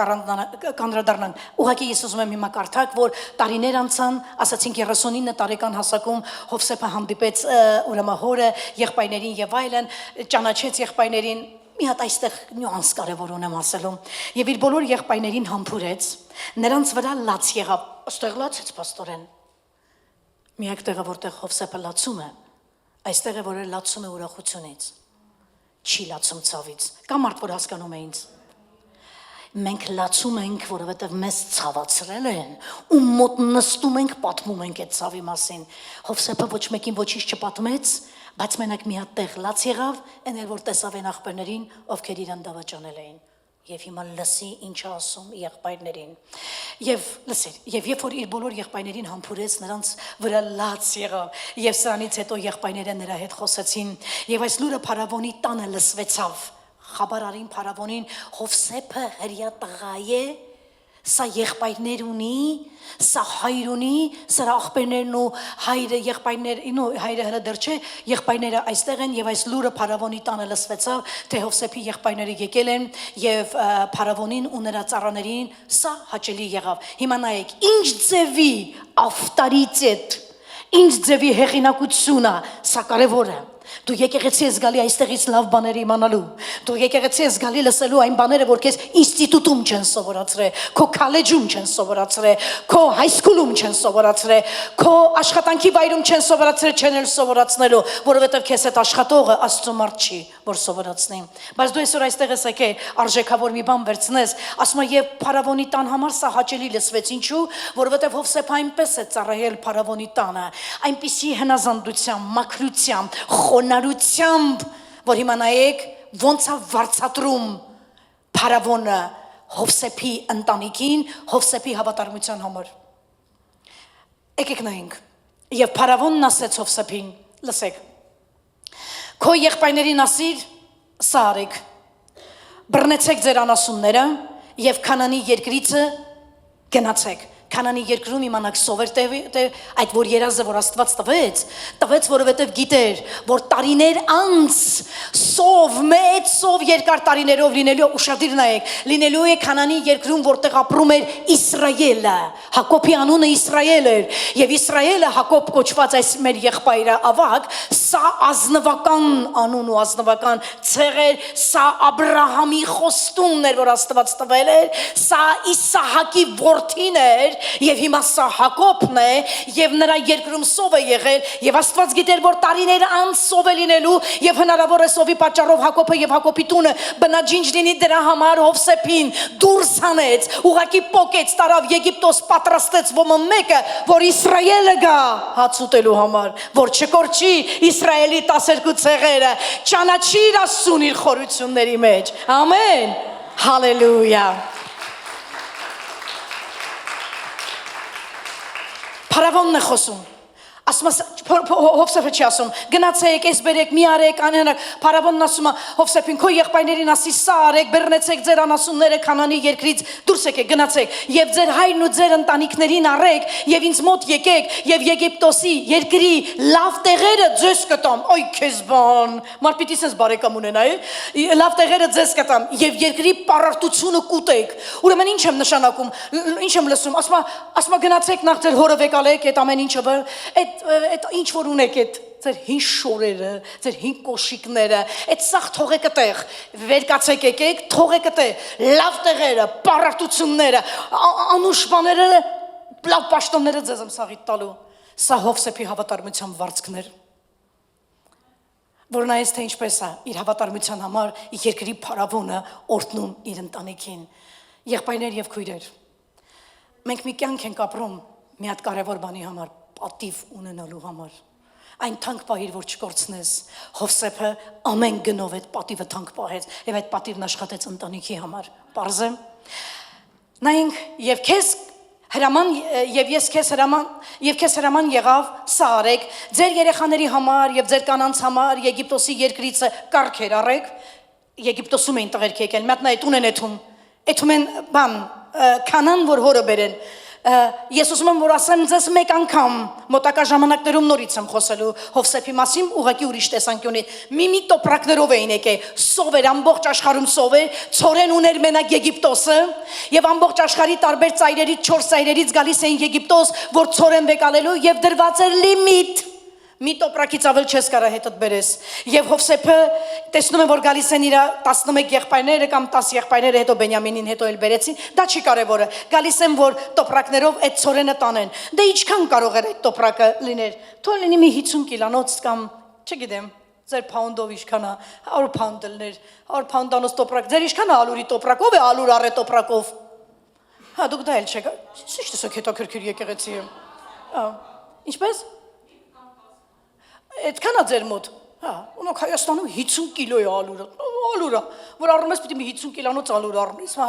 S1: կանդրադառնան։ Ուղղակի ես ուզում եմ հիմա կարդալ, որ տարիներ անցան, ասացինք 39 տարեկան հասակում Հովսեփը հանդիպեց ուրեմն հորը, եղբայրներին եւ այլն, ճանաչեց եղբայրներին, մի հատ այստեղ նյուանս կարևոր ունեմ ասելու։ Եվ իր բոլոր եղբայրներին համբուրեց, նրանց վրա լաց եղավ, այստեղ լացեց պաստորեն։ Միակ տեղը որտեղ Հովսեփը լացում է, այստեղ է որ լացում է ուրախությունից։ Չի լացում ցավից, կա մարդ որ հասկանում է ինձ։ Մենք լացում ենք, որովհետև մեզ ցավացրել են, ու մոտ նստում ենք, պատմում ենք այդ ցավի մասին։ Հովսեփը ոչ մեկին ոչինչ չպատմեց, բայց մենակ մի հատ տեղ լաց եղավ, այն էլ որ տեսավ այն աղբերներին, ովքեր իրան դավաճանել էին։ Եվ հիմա լսի ինչ ասում եղբայրներին։ Եվ լսիր, եւ երբ որ իր բոլոր եղբայրներին համբուրեց, նրանց վրա լաց եղավ, եւ սրանից հետո եղբայրները նրա հետ խոսեցին, եւ այս լուրը փարավոնի տանը լսվեցավ։ Խաբարարին փարավոնին Հովսեփը հրյա տղա է, սա եղբայրներ ունի, սա հայր ունի, սրա աղբերներն ու հայրը եղբայրներն ու հայրը հələ դեռ չէ, եղբայրները այստեղ են եւ այս լուրը փարավոնի տանը լսվեցավ, թե Հովսեփի եղբայրները եկել են եւ փարավոնին ու նրա ծառաներին սա հաճելի եղավ։ Հիմա նայեք, ինչ ձևի ավտորիտետ, ինչ ձևի հեղինակությունը, սա կարևոր է։ Դու եկեղեցի ես գալի այստեղից լավ բաներ իմանալու։ Դու եկեղեցի ես գալի լսելու այն բաները, որ քեզ ինստիտուտում չեն սովորացրել, քո քոլեջում չեն սովորացրել, քո հայսկուլում չեն սովորացրել, քո աշխատանքի վայրում չեն սովորացրել, չեն էլ սովորացնելու, որովհետև քեզ այդ աշխատողը Աստծո մարդ չի, որ սովորացնի։ Բայց դու այսօր այստեղ ես եկել, արժեքավոր մի բան վերցնես, ասում եմ, եւ փարավոնի տան համար սա հաճելի լսվեց, ինչու, որովհետև Հովսեփը այնպես է ծառայել փարավոնի տանը, այնպիսի հնազանդությամբ, մաքրությամբ, խոնարհությամբ, որ հիմա նայեք ոնց է վարձատրում փարավոնը Հովսեփի ընտանիքին, Հովսեփի հավատարմության համար։ Եկեք նայենք։ Եվ փարավոնն ասեց Հովսեփին, լսեք, քո եղբայրներին ասիր, սա արեք, բռնեցեք ձեր անասունները եւ Քանանի երկրիցը գնացեք։ Քանանի երկրում իմանաք սովեր այդ որ երազը որ Աստված տվեց, որովհետև գիտեր, որ տարիներ անց սով, մեծ սով երկար տարիներով լինելու, ուշադիր նայեք, լինելու է Քանանի երկրում, որտեղ ապրում էր Իսրայելը, Հակոբի անունը Իսրայել էր, եւ Իսրայելը Հակոբ կոչված այս մեր եղբայրը ավակ, սա ազնվական անուն ու ազնվական ցեղեր, սա Աբրահամի խոստումն էր, որ Աստված տվել էր, սա Իսահակի որդին էր, եւ հիմա սա Հակոբն է եւ նրա երկրում սով է եղել եւ Աստված գիտեր որ տարիներ անց սով է լինելու եւ հնարավոր է սովի պատճառով Հակոբը եւ Հակոբի տունը բնաջինջ լինի դրա համար Հովսեփին դուրս հանեց ուղակի պոկեց տարավ Եգիպտոս պատրաստեց ոմն մեկը որ Իսրայելը գա հաց ուտելու համար որ չկորչի Իսրայելի 12 ցեղերը ճանաչիր Աստծուն իր խորությունների մեջ ամեն հալելույա Փարավոնն է խոսում, ասում Հովսեփը չի ասում, գնացեք, այս բերեք, մի արեք, անենակ, Փարավոնն ասում է Հովսեփին, քո եղբայրներին ասի սա արեք, բռնեցեք ձեր անասունները Քանանի երկրից, դուրս եկեք, գնացեք, եւ ձեր հայրն ու ձեր ընտանիքներին առեք, եւ ինձ մոտ եկեք, եւ Եգիպտոսի երկրի լավ տեղերը ձեզ կտամ, այ քեզ բան, մարդ պիտի sense բարեկամ ունենա, լավ տեղերը ձեզ կտամ, եւ երկրի պարարտությունը կուտեք, ուրեմն ինչ եմ նշանակում, ինչ եմ լսում, ասում գնացեք նախ ձեր հորը վեկալեք, այդ ամեն ինչը, այդ այդ ինչ որ ունեք այդ ձեր հին շորերը, ձեր հին կոշիկները, այդ սաղ թողեք այդտեղ, վերկացեք եկեք, թողեք այդտեղ, լավ տեղերը, պարարտությունները, անուշ բաները, լավ պաշտոնները ձեզ եմ սաղի տալու։ Սա Հովսեփի հավատարմության վարձքներ։ Որ նայես թե ինչպես է իր հավատարմության համար երկրի փարավոնը օրհնում իր ընտանիքին։ Եղբայրներ եւ քույրեր, մենք մի կյանք ենք ապրում մի հատ կարևոր բանի համար, պատիվ ունենալու համար։ Այն թանկ պահիր, որ չկորցնես։ Հովսեփը ամեն գնով այդ պատիվը թանկ պահեց եւ այդ պատիվն աշխատեց ընտանիքի համար։ Պարզ է։ Նայենք եւ քեզ հրաման եւ ես քեզ հրաման եղավ սա արեք ձեր երեխաների համար եւ ձեր կանանց համար Եգիպտոսի երկրից կարգեր արեք Եգիպտոսում էին տղերք եկել մի հատ նա տուն են էթում են բան կանան որ հորը բերեն ես ուզում եմ որ ասեմ ձեզ մեկ անգամ մոտակա ժամանակներում նորից եմ խոսելու Հովսեփի մասին ուղղակի ուրիշ տեսանկյունի մի տոպրակներով էին եկել սովեր ամբողջ աշխարհում սովեր ծորեն ուներ մենակ Եգիպտոսը եւ ամբողջ աշխարհի տարբեր ծայրերից 4 ծայրերից գալիս էին Եգիպտոս որ ծորեն վեկալելու եւ դրված էր լիմիտ մի տոպրակից ավել չես կարա հետդ բերես եւ Հովսեփը տեսնում է որ գալիս են իր 11 եղբայրները կամ 10 եղբայրները հետո Բենյամինին հետո էլ բերեցին դա չի կարևորը գալիս են որ տոպրակներով այդ ծորենը տանեն դե ինչքան կարող էր այդ տոպրակը լիներ թող լինի մի 50 կիլոնոց կամ չգիտեմ ձեր փաունդով ինչքան է 100 փաունդ լիներ 100 փաունդանոց տոպրակ ձեր ինչքան է ալուրի տոպրակ ով է ալուր առե տոպրակով հա դուք դա էլ չեք ինչ տեսակ հետաքրքիր եկեղեցի է ինչպես Այդքան է ձեր մոտ, հա, ունոք Հայաստանում 50 կիլո է ալուրը, որ առնում ես պիտի մի 50 կիլոնոց ալուր առնես, հա,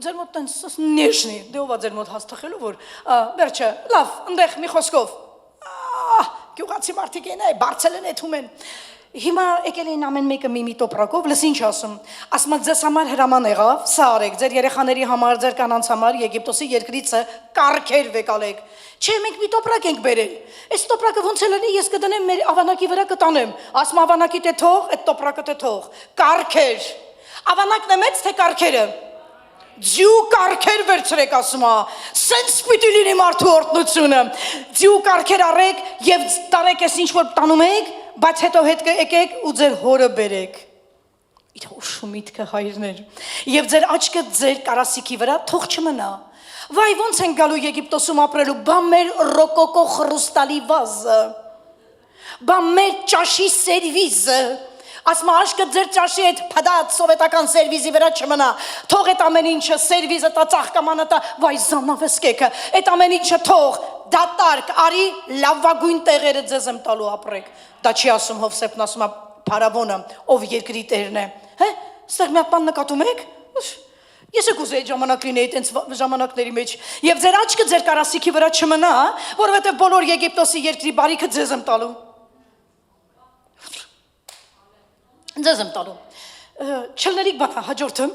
S1: ձեր մոտ տենց նեշնի, դե ով է ձեր մոտ հաստխելու, որ, վերջը, լավ, ընդեղ մի խոսքով, գյուղացի մարդիկ են, բարձել են էթում են, հիմա եկել էին ամեն մեկը մի տոպրակով, լս ինչ ասում ձեզ համար հրաման եղավ, սա արեք, ձեր երեխաների համար, ձեր կանանց համար, Եգիպտոսի երկրից կարգեր վեկալեք, չէ մենք մի տոպրակ ենք բերել, այս տոպրակը ոնց է լինի, ես կդնեմ մեր ավանակի վրա կտանեմ, ասում ավանակի թե թող, այդ տոպրակը թե թող, կարգեր, ավանակն է մեծ թե կարգերը, ձյու կարգեր վերցրեք ասում սենց պիտի լինի մարդու օրհնությունը, ձյու կարգեր արեք և տարեք ես ինչ որ տանում եք, բայց հետո հետ եկեք ու ձեր հորը բերեք, իր ուշու միտքը հայրներ, և ձեր աչկը ձեր կարասիքի վրա թող չմնա, վայ ոնց են գալու Եգիպտոսում ապրելու, բա մեր ռոկոկո խրուստալի վազը, բա մեր ճաշի սերվիզը, ասում աշկը ձեր ճաշի այդ փդած սովետական սերվիզի վրա չմնա, թող այդ ամեն ինչը սերվիզը տա ծաղկամանը տա, վայ զանավեսկեքը, այդ ամեն ինչը թող, դատարկ, արի լավագույն տեղերը ձեզ եմ տալու ապրեք, դա չի ասում Հովսեփն ասում փարավոնը, ով երկրի տերն է, ստեղ մի հատ բան նկատում եք, ես եք ուզեի ժամանակ լինեի տենց ժամանակների մեջ, և ձեր աչկը ձեր կարասիքի վրա չմնա, որովհետև բոլոր Եգիպտոսի երկրի բարիքը ձեզ եմ տալու, ձեզ եմ տալու, չլներիք բանա հաջորդը,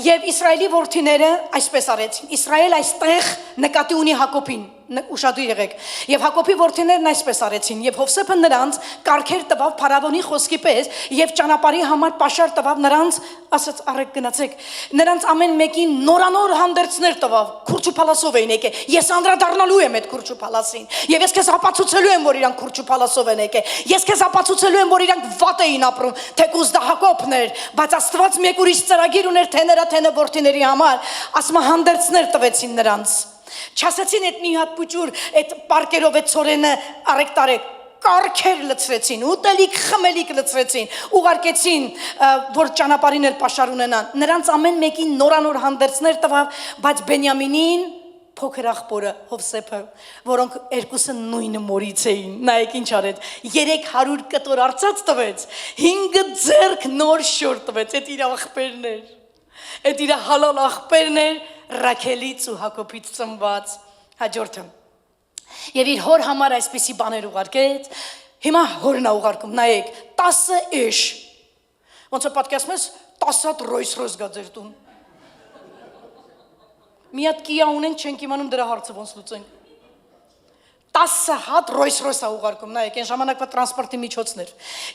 S1: և Իսրայելի որդիները այսպես արեցին, Իսրայել այստեղ նկատի ունի Հակոբին, ուշադիր եղեք, և Հակոբի որդիներն այսպես արեցին, և Հովսեփը նրանց կարգեր տվավ փարավոնի խոսքի պես, և ճանապարհի համար պաշար տվավ նրանց, ասաց առեք գնացեք, նրանց ամեն մեկին նորանոր հանդերձներ տվավ, քուրջ ու փալասով էին եկել, ես անդրադառնալու եմ այդ քուրջ ու փալասին, և ես քեզ ապացուցելու եմ, որ իրանք քուրջ ու փալասով են եկել, ես քեզ ապացուցելու եմ, որ իրանք վատ էին ապրում, թեկուզ դա Հակոբն էր, բայց Աստված մեկ ուրիշ ծրագիր ուներ թե նրա թե նրա որդիների համար, ասում հանդերձներ տվեցին նրանց Չասեցին այդ մի հատ փուճուր, այդ պարկերով այդ ծորենը արեք տարեք, կարգեր լցրեցին, ուտելիք խմելիք լցրեցին, ուղարկեցին, որ ճանապարհին էլ պաշար ունենան։ Նրանց ամեն մեկին նորանոր հանդերձներ տվավ, բայց Բենյամինին փոքր աղբորը Հովսեփը, որոնք երկուսը նույն մորից էին, նայեք ինչ արեց, 300 կտոր արծաթ տվեց, 5 ձեռք նոր շոր տվեց, այդ իր աղբերներ, այդ իր հալալ աղբերներ Ռաքելից ու Հակոբից ծնված հաջորդը եւ իր հոր համար այսպիսի բաներ ուղարկեց հիմա հորն է ուղարկում նայեք 10 էշ ոնց է պատկերացնում ես 10 հատ Rolls-Royce գա ձեր տուն մի հատ Kia ունենք չենք իմանում դրա հարցը ոնց լուծենք 10 հատ Rolls-Royce ուղարկում, նայեք, այն ժամանակվա տրանսպորտի միջոցներ,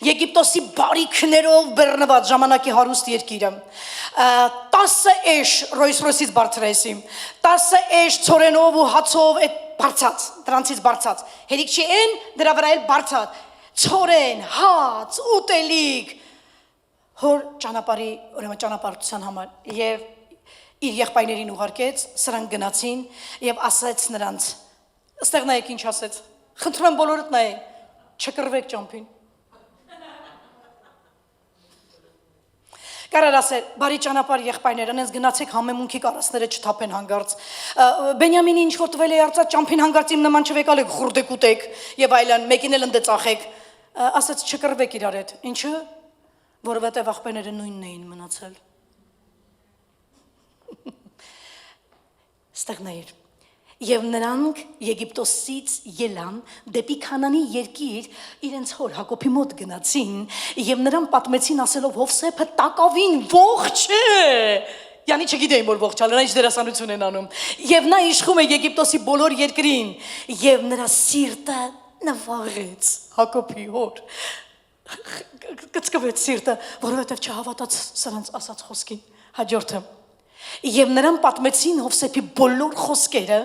S1: Եգիպտոսի բարիքներով բեռնված ժամանակի հարուստ երկիրը, 10 էշ Rolls-Royce-ից բարձրացի, 10 էշ ծորենով ու հացով, այդ բարձած, դրանցից բարձած, հերիք չի են, դրա վրա էլ բարձած, ցորեն, հաց, ուտելիք, հոր ճանապարհի, ուրեմն ճանապարհության համար եւ իր եղբայրներին ուղարկեց, սրանք գնացին եւ ասաց նրանց, «Այստեղ նայեք ինչ ասեց, խնդրում եմ բոլորդ նայեք, չկռվեք ճամփին»։ Կարար ասել, բարի ճանապարհ եղբայրներ, անենց գնացեք համեմունքի կարասները չթափեն հանգարց։ Բենյամինի ինչ որ տվել է արծած ճամփին հանգարց իմ նման չվեկալեք, խուրդեք ուտեք եւ այլն, մեկին էլ ընդ ծախեք։ Ասաց չկռվեք իրար հետ։ Ինչու՞։ Որովհետեւ աղբերները նույնն էին մնացել։ Ստեղ նայր։ Եվ նրանք Եգիպտոսից ելան դեպի Քանանի երկիր իրենց հոր Հակոբի մոտ գնացին եւ նրան պատմեցին ասելով Հովսեփը տակավին ողջ է։ Յանի չգիտեին որ ողջ է, նա ինչ դերասանություն են անում։ Եվ նա իշխում է Եգիպտոսի բոլոր երկրին եւ նրա սիրտը նվաղեց Հակոբի հոր։ Կծկվեց սիրտը, որովհետեւ չհավատաց սրանց ասած խոսքին։ Հաջորդը Եվ նրան պատմեցին Հովսեփի բոլոր խոսքերը,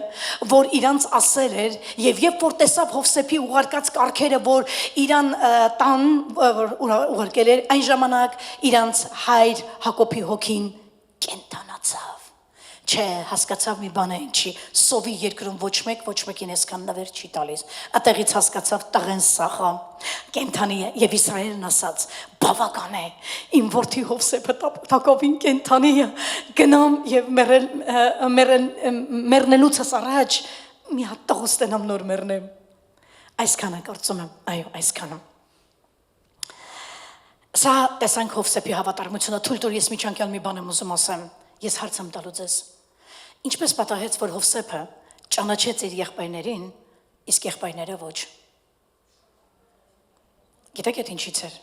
S1: որ իրանց ասել էր, եւ երբ որ տեսավ Հովսեփի ուղարկած կարգերը, որ իրան տան ուղարկել էր, այն ժամանակ իրանց հայր Հակոբի հոգին կենթանացավ։ Չէ, հասկացավ մի բան է ինչի, սովի երկրում ոչ մեկին այսքան նվեր չի տալիս։ Ատեղից հասկացավ տղեն սախա, կենթանի է եւ Իսրայելն ասաց, բավական է, իմ որդի Հովսեփը տակավին կենթանի է, գնամ եւ մեռնելուց առաջ մի հատ տղու ստենամ նոր մեռնեմ։ Այսքանը կարծում եմ, այո, այսքանը։ Սա տեսանք Հովսեփի հավատարմությունը, թույլ տուր ես միջանկյալ մի բան եմ ուզում ասեմ, ես հարց եմ տալու ձեզ։ Ինչպես պատահեց, որ Հովսեփը ճանաչեց իր եղբայրներին, իսկ եղբայրները ոչ։ Գիտեք այդ ինչից էր։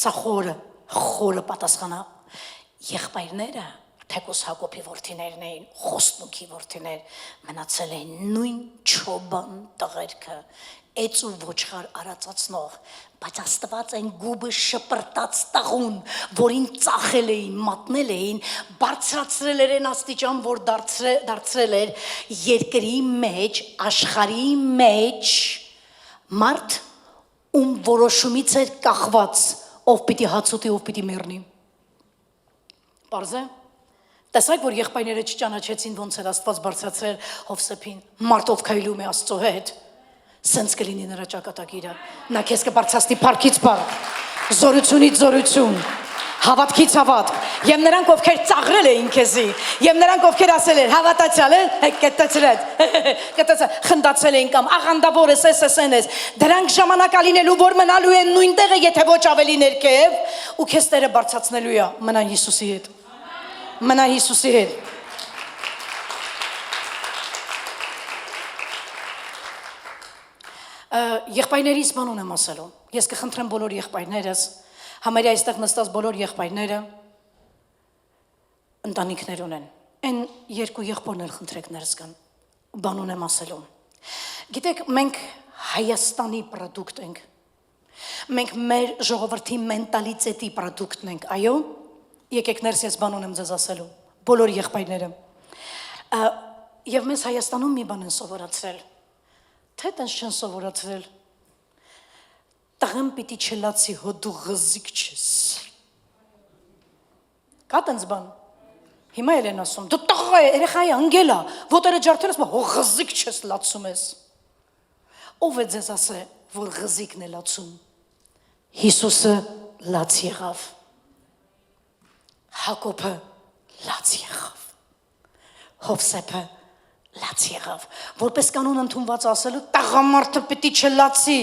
S1: Սա խորը պատասխանա։ Եղբայրները թեկուզ Հակոբի որդիներն էին, խոստմունքի որդիներ, մնացել էին նույն չոբան տղերքը, էծ ու ոչխար արածացնող, բայց Աստված այն գուբը շպրտած տաղուն, որին ծախել էին, մատնել էին, բարձրացրել էր այն աստիճան, որ դարձրել էր երկրի մեջ, աշխարհի մեջ մարդ, ում որոշումից էր կախված, ով պիտի հաց ուտի, ով պիտի մեռնի։ Պարզ է։ Տեսակ, որ եղբայրները չճանաչեցին, ոնց էր Աստված բարձրացրել Հովսեփին, մարդով քայլում է Աստծո հետ, սենց կլինի նրա ճակատագիրը, նա քեզ կբարձրացնի փառքից փառք, զորությունից զորություն, հավատքից հավատք, եւ նրանք ովքեր ծաղրել էին քեզի, եւ նրանք ովքեր ասել են հավատացյալ կտացել, խնդացել են կամ աղանդավոր ես, դրանք ժամանակալինելու որ մնալու են նույն տեղը, եթե ոչ ավելի ներքև, ու քեզ Տերը բարձրացնելու է, մնա Հիսուսի հետ։ Մնա Հիսուսի հետ։ Եղբայրներից բան ունեմ ասելու։ Ես կխնդրեմ բոլոր եղբայրներս, համարյա այստեղ նստած բոլոր եղբայրները ընտանիքներ ունեն։ Այն երկու եղբորն էլ խնդրեք ներս գան։ Բան ունեմ ասելու։ Գիտեք, մենք Հայաստանի պրոդուկտ ենք։ Մենք մեր ժողովրդի մենտալիտետի պրոդուկտն ենք, այո։ Եկեք ներս ես բան ունեմ ձեզ ասելու, բոլոր եղբայրները։ Եվ մեզ Հայաստանում մի բան են սովորացրել, թե տենց չեն սովորացրել, տղեն պիտի չլացի, հո դու ղզիկ չես։ Կա տենց բան, հիմա էլ են ասում, դու տղա է, երեխա է, անգել է, ոտերը ջարդել ես, հո ղզիկ չես լացում ես։ Ով է ձեզ ասե, որ ղզիկն է լացում, Հիսուսը լաց եղավ, Հակոբը լաց եղավ, Հովսեփը լաց եղավ, որպես կանոն ընդունված ասելու տղամարդը պիտի չլացի,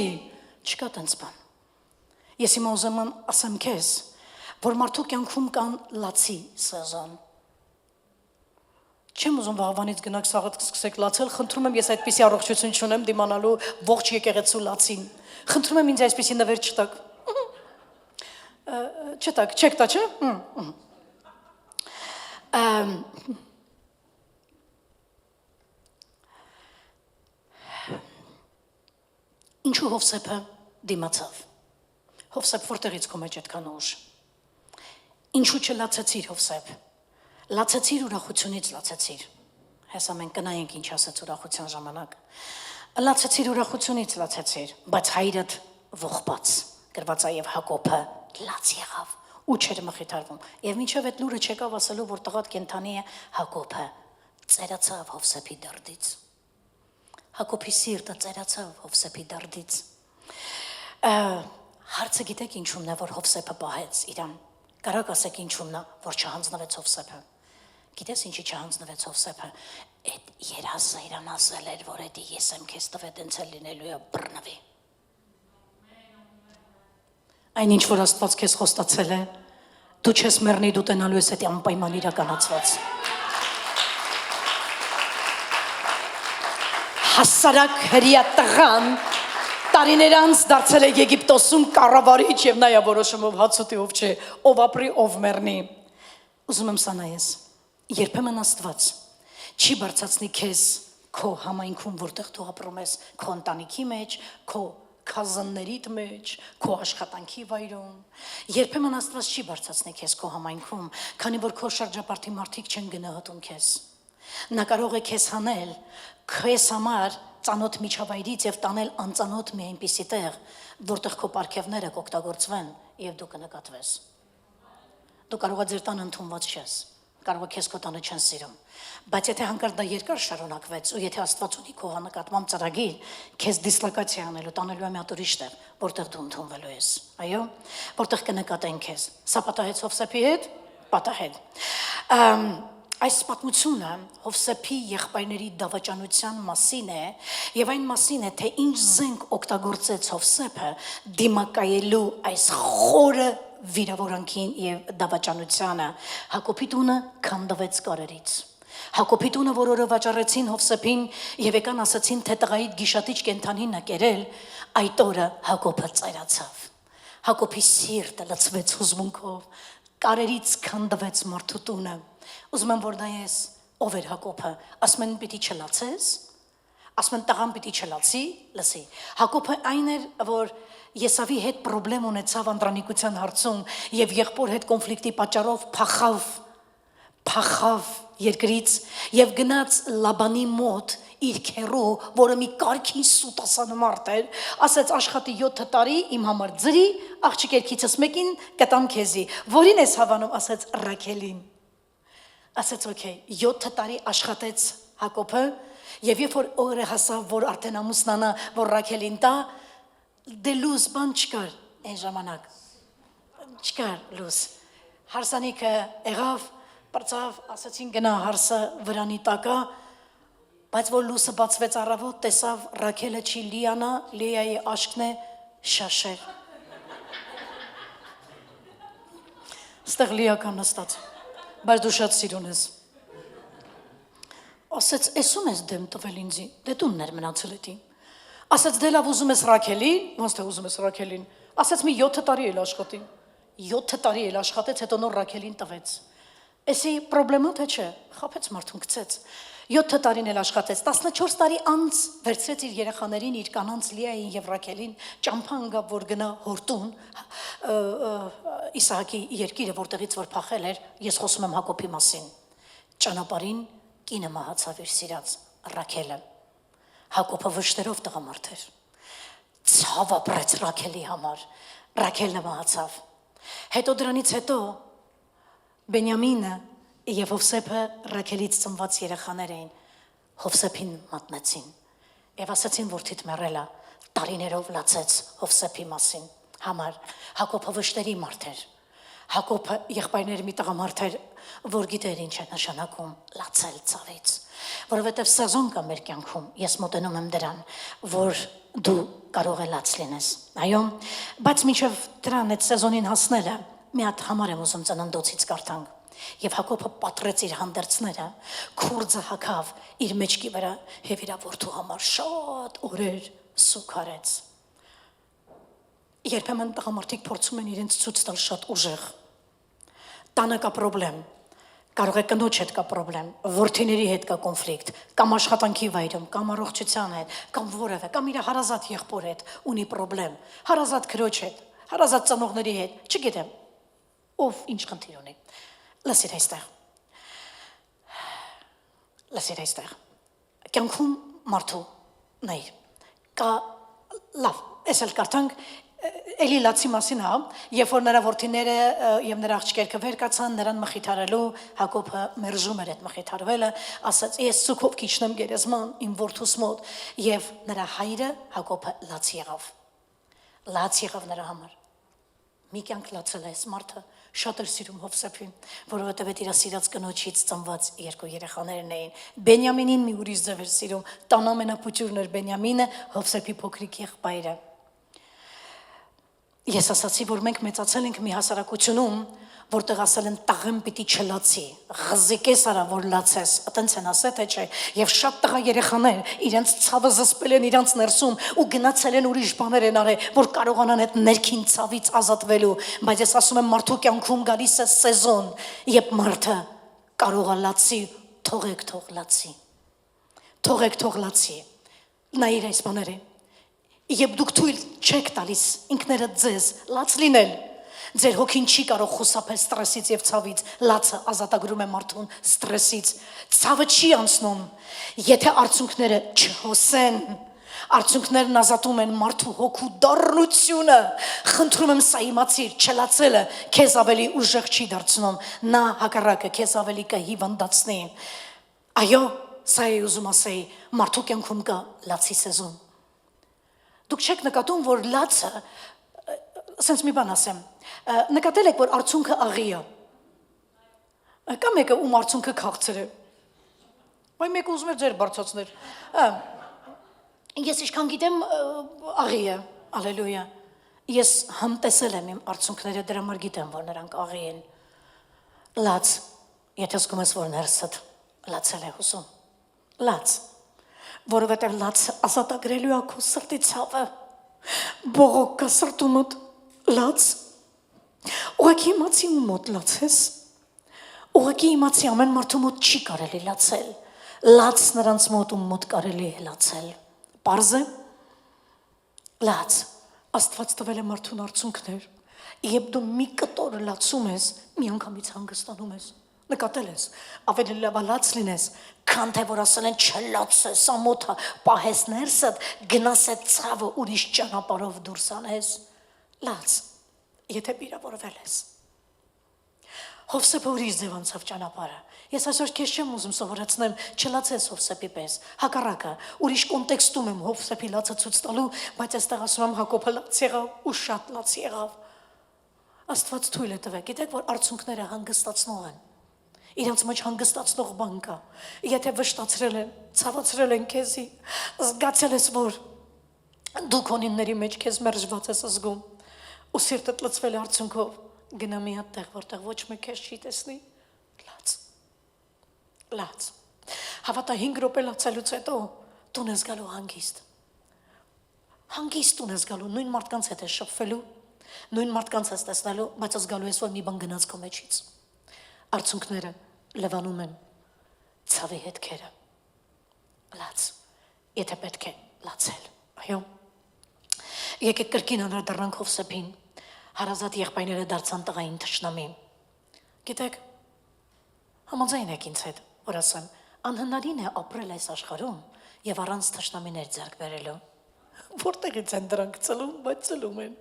S1: չկա տենց բան։ Ես հիմա ուզում եմ ասեմ քեզ, որ մարդու կյանքում կան լացի սեզոն։ Չեմ ուզում վաղվանից գնաք սաղդ սկսեք լացել, խնդրում եմ ես այդպիսի առողջություն չունեմ դիմանալու ողջ եկեղեցու լացին։ Խնդրում եմ ինձ այսպիսի նվեր չտաք։ Չտաք, չեք տա, չէ՞։ Ինչու Հովսեփը դիմացավ։ Հովսեփ որտեղից քո մեջ այդքան ուժ։ Ինչու չլացեցիր Հովսեփ։ Լացեցիր ուրախությունից լացեցիր։ Հեսա մենք կնայենք ինչ ասեց ուրախության ժամանակ։ Լացեցիր ուրախությունից լացեցիր, բայց հայրդ ողբաց, գրված է եւ Հակոբը լաց եղավ ու չէր մխիթարվում։ Եվ մինչև այդ լուրը չեկավ ասելու, որ տղատ կենթանի է, Հակոբը ծերացավ Հովսեփի դարդից։ Հակոբի սիրտը ծերացավ Հովսեփի դարդից։ Հարցը գիտեք ինչումն է, որ Հովսեփը պահեց իրան։ Կարակ ասեք ինչումն է, որ չհանձնվեց Հովսեփը։ Գիտես ինչի չհանձնվեց Հովսեփը։ Այդ երասը իրան ասել էր, որ էդի ես եմ քեզ տվել, տենց էլ լինելու է բռնվի։ Այն ինչ որ Աստված քեզ խոստացել է, դու չես մեռնի, դու տենալու ես այդ անպայման իրականացված։ Հասարակ հրյա տղան տարիներ անց դարձել է Եգիպտոսում կառավարիչ եւ նայա որոշումով հացուտի ով չէ, ով ապրի, ով մեռնի։ Ուզում եմ սա նայես։ Երբեմն Աստված չի բարձրացնի քեզ քո համայնքում, որտեղ դու ապրում ես, քո ընտանիքի մեջ, քո քազաններիդ մեջ, քո աշխատանքի վայրում։ Երբեմն Աստված չի բարձրացնի քեզ քո համայնքում, քանի որ քո շրջապատի մարդիկ չեն գնահատում քեզ։ Նա կարող է քեզ հանել քեզ համար ծանոթ միջավայրից եւ տանել անծանոթ մի այնպիսի տեղ, որտեղ քո պարգևները կօգտագործվեն եւ դու կնկատվես։ Դու կարող ես ձեր տանը ընդունված չես, կարող է քեզ քո տանը չեն սիրում, բայց եթե հանկարծ դա երկար շարունակվեց ու եթե Աստված ունի քո նկատմամբ ծրագիր, քեզ դիսլոկացիա անելու, տանելու է մի հատ ուրիշ տեղ, որտեղ դու ընդունվելու ես, այո, որտեղ կնկատեն քեզ։ Սա պատահեց Հովսեփի հետ, պատահել։ Այս պատմությունը Հովսեփի եղբայրների դավաճանության մասին է եւ այն մասին է, թե ինչ զենք օգտագործեց Հովսեփը դիմակայելու այս խորը վիրավորանքին եւ դավաճանությանը։ Հակոբի տունը քանդվեց կարերից։ Հակոբի տունը, որ օրը վաճառեցին Հովսեփին եւ եկան ասացին, թե տղայիդ գիշատիչ կենթանին է կերել, այդ օրը Հակոբը ծայրացավ։ Հակոբի սիրտը լցվեց հուզմունքով, կարերից քանդվեց մարդու տունը։ Ուզում եմ որ նայես, ով էր Հակոբը, ասում են պիտի չլացես, ասում են տղան պիտի չլացի, լսի։ Հակոբը այն էր, որ Եսավի հետ պրոբլեմ ունեցավ անդրանիկության հարցում եւ եղբոր հետ կոնֆլիկտի պատճառով փախավ երկրից եւ գնաց Լաբանի մոտ իր քերու, որը մի կարգին սուտասան մարդ էր, ասեց աշխատի 7 տարի իմ համար ծրի, աղջիկերքիցս մեկին կտամ քեզի, որին ես հավանում, ասեց Ռաքելին։ Ասեց օքեյ, 7 տարի աշխատեց Հակոբը եւ երբ որ օրը հասավ, որ արդեն ամուսնանա, որ Ռաքելին տա, դե լուզ բան չկար այն ժամանակ։ Չկար լուզ։ Հարսանիքը եղավ, բարձավ, ասացին գնա հարսը վրանի տակա, բայց որ լուսը բացվեց առավոտ, տեսավ Ռաքելը չի Լիանա, Լիայի աշկն է շաշեր։ Ստեղ Լիա կա նստած, բայց դու շատ սիրուն ես։ Ասեց, էսում ես դեմ տվել ինձի, դե տունն էր մնացել էդի։ Ասեց, դե լավ ուզում ես Ռաքելին, ոնց թե ուզում ես Ռաքելին։ Ասեց, մի 7 տարի էլ աշխատի։ 7 տարի էլ աշխատեց, հետո նոր Ռաքելին տվեց։ Էսի պրոբլեմը թե չէ, խափեց մարդուն գցեց։ 7 տարին էլ աշխատեց, 14 տարի անց վերցրեց իր երեխաներին, իր կանանց Լիային եւ Ռաքելին, ճամփան գա որ գնա հորտուն Իսահակի երկիրը, որտեղից որ փախել էր, ես խոսում եմ Հակոբի մասին։ Ճանապարհին կինը մահացավ իր սիրած Ռաքելը։ Հակոբը վշտերով տղամարդ էր։ Ցավ ապրեց Ռաքելի համար։ Ռաքելը մահացավ։ Հետո դրանից հետո Բենյամինը եւ Հովսեփը Ռաքելից ծնված երեխաներ էին, Հովսեփին մատնեցին եւ ասացին, որ թիթ մեռելա, տարիներով լացեց Հովսեփի մասին համար։ Հակոբը վշտերի մարդ էր։ Հակոբը եղբայրների մի տղամարդ էր, որ գիտեր ինչ է նշանակում լացել ցավից, որովհետեւ սեզոն կա մեր կյանքում, ես մոտենում եմ դրան, որ դու կարող ես լաց լինես, այո, բայց մինչեւ դրան այդ սեզոնին հասնելը մի հատ համար եմ ուզում ծննդոցից կարդանք։ Եվ Հակոբը պատրեց իր հանդերձները, քուրձը հագավ իր մեջքի վրա եւ իր որդու համար շատ օրեր սուքարեց։ Երբեմն տղամարդիկ փորձում են իրենց ցույց տալ շատ ուժեղ։ Տանը կա պրոբլեմ, կարող է կնոջ հետ կա պրոբլեմ, որդիների հետ կա կոնֆլիկտ, կամ աշխատանքի վայրում, կամ առողջության հետ, կամ որևէ, կամ իր հարազատ եղբոր հետ ունի պրոբլեմ, հարազատ քրոջ հետ, հարազատ ծնողների հետ, չգիտեմ, ով ինչ խնդիր ունի։ Լսիր այստեղ։ լսիր այստեղ։ Կյանքում մարդու նայ կա լավ, այսել կարդանք էլի լացի մասին հա, երբ որ նրա որդիները եւ նրա աղջիկերը վեր կացան նրան մխիթարելու Հակոբը մերժում էր այդ մխիթարվելը, ասաց ես ցուկով քիչնեմ գերեզման իմ որդուս մոտ եւ նրա հայրը Հակոբը լաց եղավ նրա համար։ Մի կյանք լացել է այս մարդը շատ էր սիրում Հովսեփին, որովհետև այդ իր սիրած կնոջից ծնված երկու երեխաներն էին։ Բենյամինին մի ուրիշ ձև էր սիրում, տան ամենապուճուրն էր Բենյամինը, Հովսեփի փոքրիկ եղբայրը։ Ես ասացի, որ մենք մեծացել ենք մի հասարակությունում, որտեղ ասել են տաղեմ պիտի չլացի, ղզիկես արա, որ լացես, այտենց են ասել, թե չէ, եւ շատ տղա երեխաներ իրենց ցավը զսպել են իրանց ներսում ու գնացել են ուրիշ բաներ են արել, որ կարողանան այդ ներքին ցավից ազատվելու, բայց ես ասում եմ մարդու կյանքում գալիս է սեզոն, երբ մարդը կարող է լացի, թողեք լացի, նայիր այս բաները, երբ դուք թույլ չեք տալիս ինքներդ ձեզ լաց լինել, ձեր հոգին չի կարող խուսափել ստրեսից եւ ցավից, լացը ազատագրում է մարդուն ստրեսից, ցավը չի անցնում, եթե արցունքները չհոսեն, արցունքներն ազատում են մարդու հոգու դառնությունը, խնդրում եմ սա իմացիր, չլացելը քեզ ավելի ուժեղ չի դարձնում, նա հակառակը քեզ ավելի կհիվանդացնի, այո, սա է ուզում ասեի, մարդու կյանքում կա լացի սեզոն, դուք չեք նկատում, որ լացը, սենց մի բան ասեմ, նկատել եք, որ արցունքը աղի է, կա մեկը ում արցունքը քաղցր է, ոյ մեկը ուզում էր ձեր բարձացներ, ես իշքան գիտեմ աղի է, ալելույա, ես համտեսել եմ իմ արցունքները, դրա մար գիտեմ, որ նրանք աղի են, լաց, եթե զգում ես, որ ներսդ լացել է հուսում, լաց, որովհետև լացը ազատագրելու է քո սրտի ցավը, բողոք կա սրտումդ, լաց, ուղղակի իմացի ում մոտ լացես, ուղղակի իմացի ամեն մարդու մոտ չի կարելի լացել, լաց նրանց մոտ ում մոտ կարելի է լացել, պարզ է, լաց, Աստված տվել է մարդուն արցունքներ, երբ դու մի կտոր լացում ես, մի անգամից հանգստանում ես, նկատել ես, ավելի լավ լաց լինես, քան թե որ ասել են չլացես, ամոթա, պահես ներսդ, գնաս այդ ցավը ուրիշ ճանապարհով դուրս անես, լաց, եթե վիրավորվել ես։ Հովսեփը ուրիշ ձև անցավ ճանապարհը։ Ես այսօր քեզ չեմ ուզում սովորեցնեմ չլացես Հովսեփի պես, հակառակը, ուրիշ կոնտեքստում եմ Հովսեփի լացը ցույց տալու, բայց այստեղ ասում եմ Հակոբը լաց եղավ ու շատ լաց եղավ։ Աստված թույլ է տվել, գիտեք, որ արցունքները հանգստացնող են։ Իրանց մեջ հանգստացնող բան կա։ Եթե վշտացրել են, ցավացրել են քեզի, զգացել ես, որ դու քոնինների մեջ քեզ մերժված ես զգում, ու սիրտդ լցվել է արցունքով, գնա մի հատ տեղ, որտեղ ոչ մեկ քեզ չի տեսնի, լաց։ Հավատա 5 րոպե լացելուց հետո տուն ես գալու հանգիստ տուն ես գալու, նույն մարդկանց հետ ես շփվելու, նույն մարդկանց ես տեսնելու, բայց զգալու ես, որ մի բան գնաց քո մեջից։ Արցունքները լվանում են ցավի հետքերը, լաց, եթե պետք է լացել, այո։ Եկեք կրկին անդրադառնանք Հովսեփին, հարազատ եղբայրները դարձան տղային թշնամի։ Գիտեք, համաձայն եք ինձ հետ, որ ասեմ, անհնարին է ապրել այս աշխարհում եւ առանց թշնամիներ ձեռք բերելու։ Որտեղից են դրանք ծլում, բայց ծլում են։